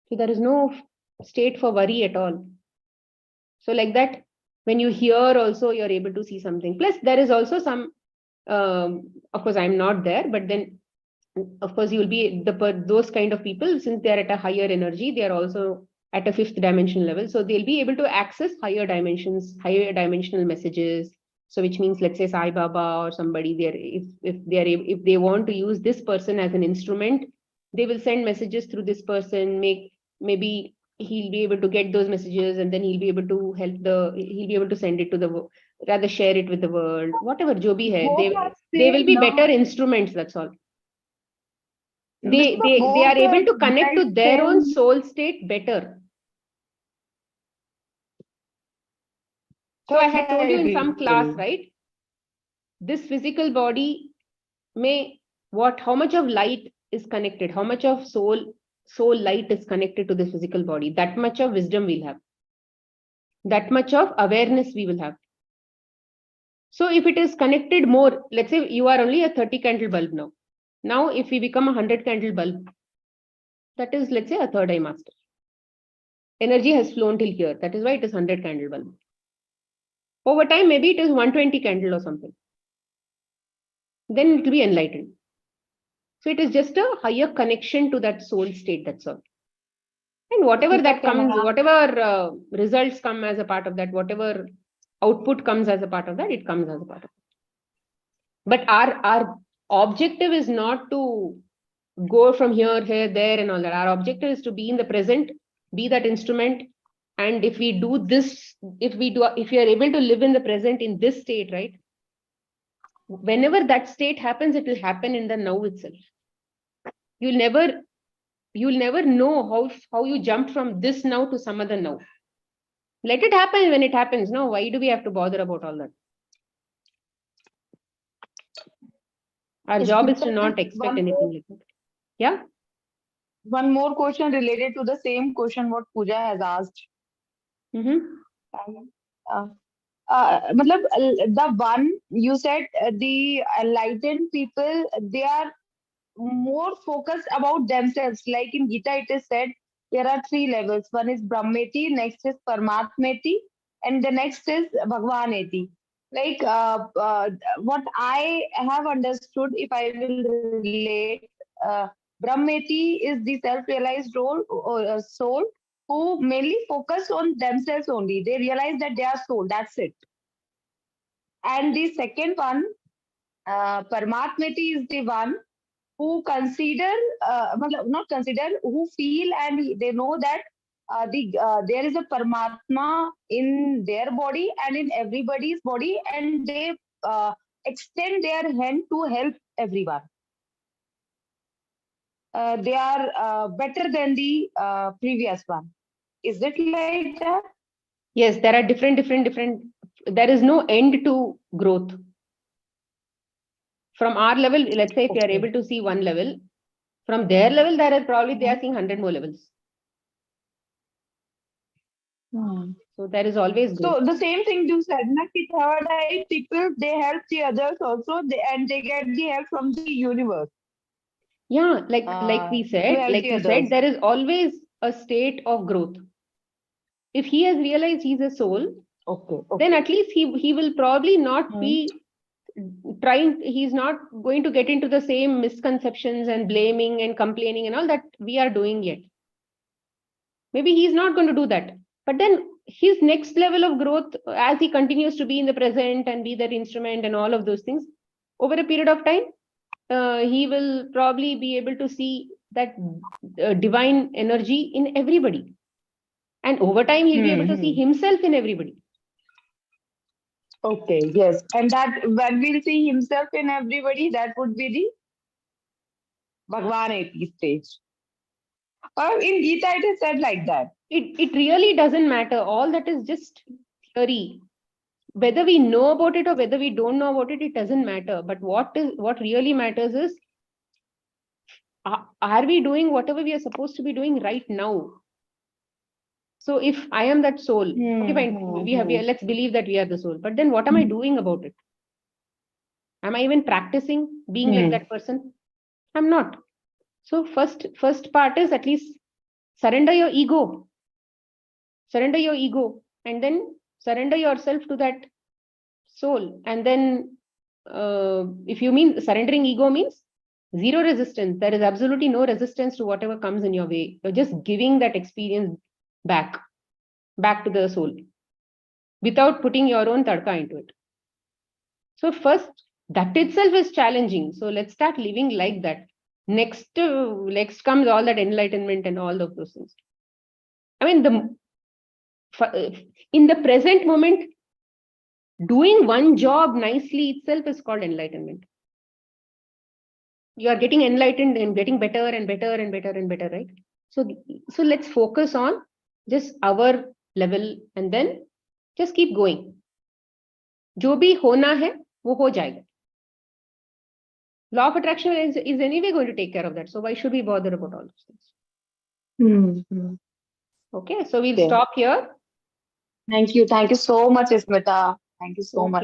So there is no state for worry at all. So like that, when you hear also, you're able to see something. Plus, there is also some, of course, I'm not there, but then, of course, you'll be those kind of people, since they're at a higher energy, they are also at a 5th dimension level. So they'll be able to access higher dimensions, higher dimensional messages. So which means, let's say Sai Baba or somebody there, if they want to use this person as an instrument, they will send messages through this person. Maybe he'll be able to get those messages, and then he'll be able to he'll be able to send it to rather share it with the world. Whatever jo bhi hai, they will be better instruments. That's all. They are able to connect to their own soul state better. So I had told you in some class, right? This physical body how much of light is connected, how much of soul light is connected to this physical body, that much of wisdom we'll have, that much of awareness we will have. So if it is connected more, let's say you are only a 30 candle bulb now. Now, if we become a 100 candle bulb, that is, let's say, a third eye master. Energy has flown till here. That is why it is 100 candle bulb. Over time, maybe it is 120 candle or something. Then it will be enlightened. So it is just a higher connection to that soul state, that's all. And whatever that comes, whatever results come as a part of that, whatever output comes as a part of that, it comes as a part of it. But our objective is not to go from here, there, and all that. Our objective is to be in the present, be that instrument. And if we do this, if we are able to live in the present in this state, right? Whenever that state happens, it will happen in the now itself. You'll never know how you jumped from this now to some other now. Let it happen when it happens. No, why do we have to bother about all that? Our job is to not expect anything like that. Yeah. One more question related to the same question what Pooja has asked. The one you said, the enlightened people, they are more focused about themselves. Like in Gita, it is said there are 3 levels. One is Brahmeti, next is Paramatmeti, and the next is Bhagwaneti. Like what I have understood, if I will relate, Brahmeti is the self-realized soul who mainly focus on themselves only. They realize that they are soul, that's it. And the second one, Paramatmeti, is the one who who feel and they know that there is a Paramatma in their body and in everybody's body, and they extend their hand to help everyone. They are better than the previous one. Is it like that? Yes, there are different. There is no end to growth. From our level, let's say if you are able to see one level, from their level, they are seeing 100 more levels. So there is always growth. So the same thing you said, third eye people, they help the others also, and they get the help from the universe. Yeah, like we said, there is always a state of growth. If he has realized he's a soul, then at least he will probably not be he's not going to get into the same misconceptions and blaming and complaining and all that we are doing yet. Maybe he's not going to do that. But then his next level of growth, as he continues to be in the present and be that instrument and all of those things, over a period of time, he will probably be able to see that divine energy in everybody. And over time, he'll be able to see himself in everybody. Okay, yes. And that when we'll see himself in everybody, that would be the Bhagwan 80 stage. Or in Gita, it is said like that. It really doesn't matter. All that is just theory. Whether we know about it or whether we don't know about it, it doesn't matter. But what really matters is, are we doing whatever we are supposed to be doing right now? So if I am that soul, okay, fine, let's believe that we are the soul. But then what am I doing about it? Am I even practicing being like that person? I'm not. So first part is at least surrender your ego. Surrender your ego and then surrender yourself to that soul. And then if you mean surrendering ego means zero resistance. There is absolutely no resistance to whatever comes in your way. You're just giving that experience back to the soul without putting your own tadka into it. So first, that itself is challenging. So let's start living like that. Next comes all that enlightenment and all of those things. I mean, in the present moment, doing one job nicely itself is called enlightenment. You are getting enlightened and getting better and better and better and better, right? So let's focus on just our level and then just keep going. जो भी होना है, वो हो जाएगा. Law of attraction is anyway going to take care of that. So why should we bother about all those things? Okay, so we'll stop here. Thank you so much, Smita. Thank you so much.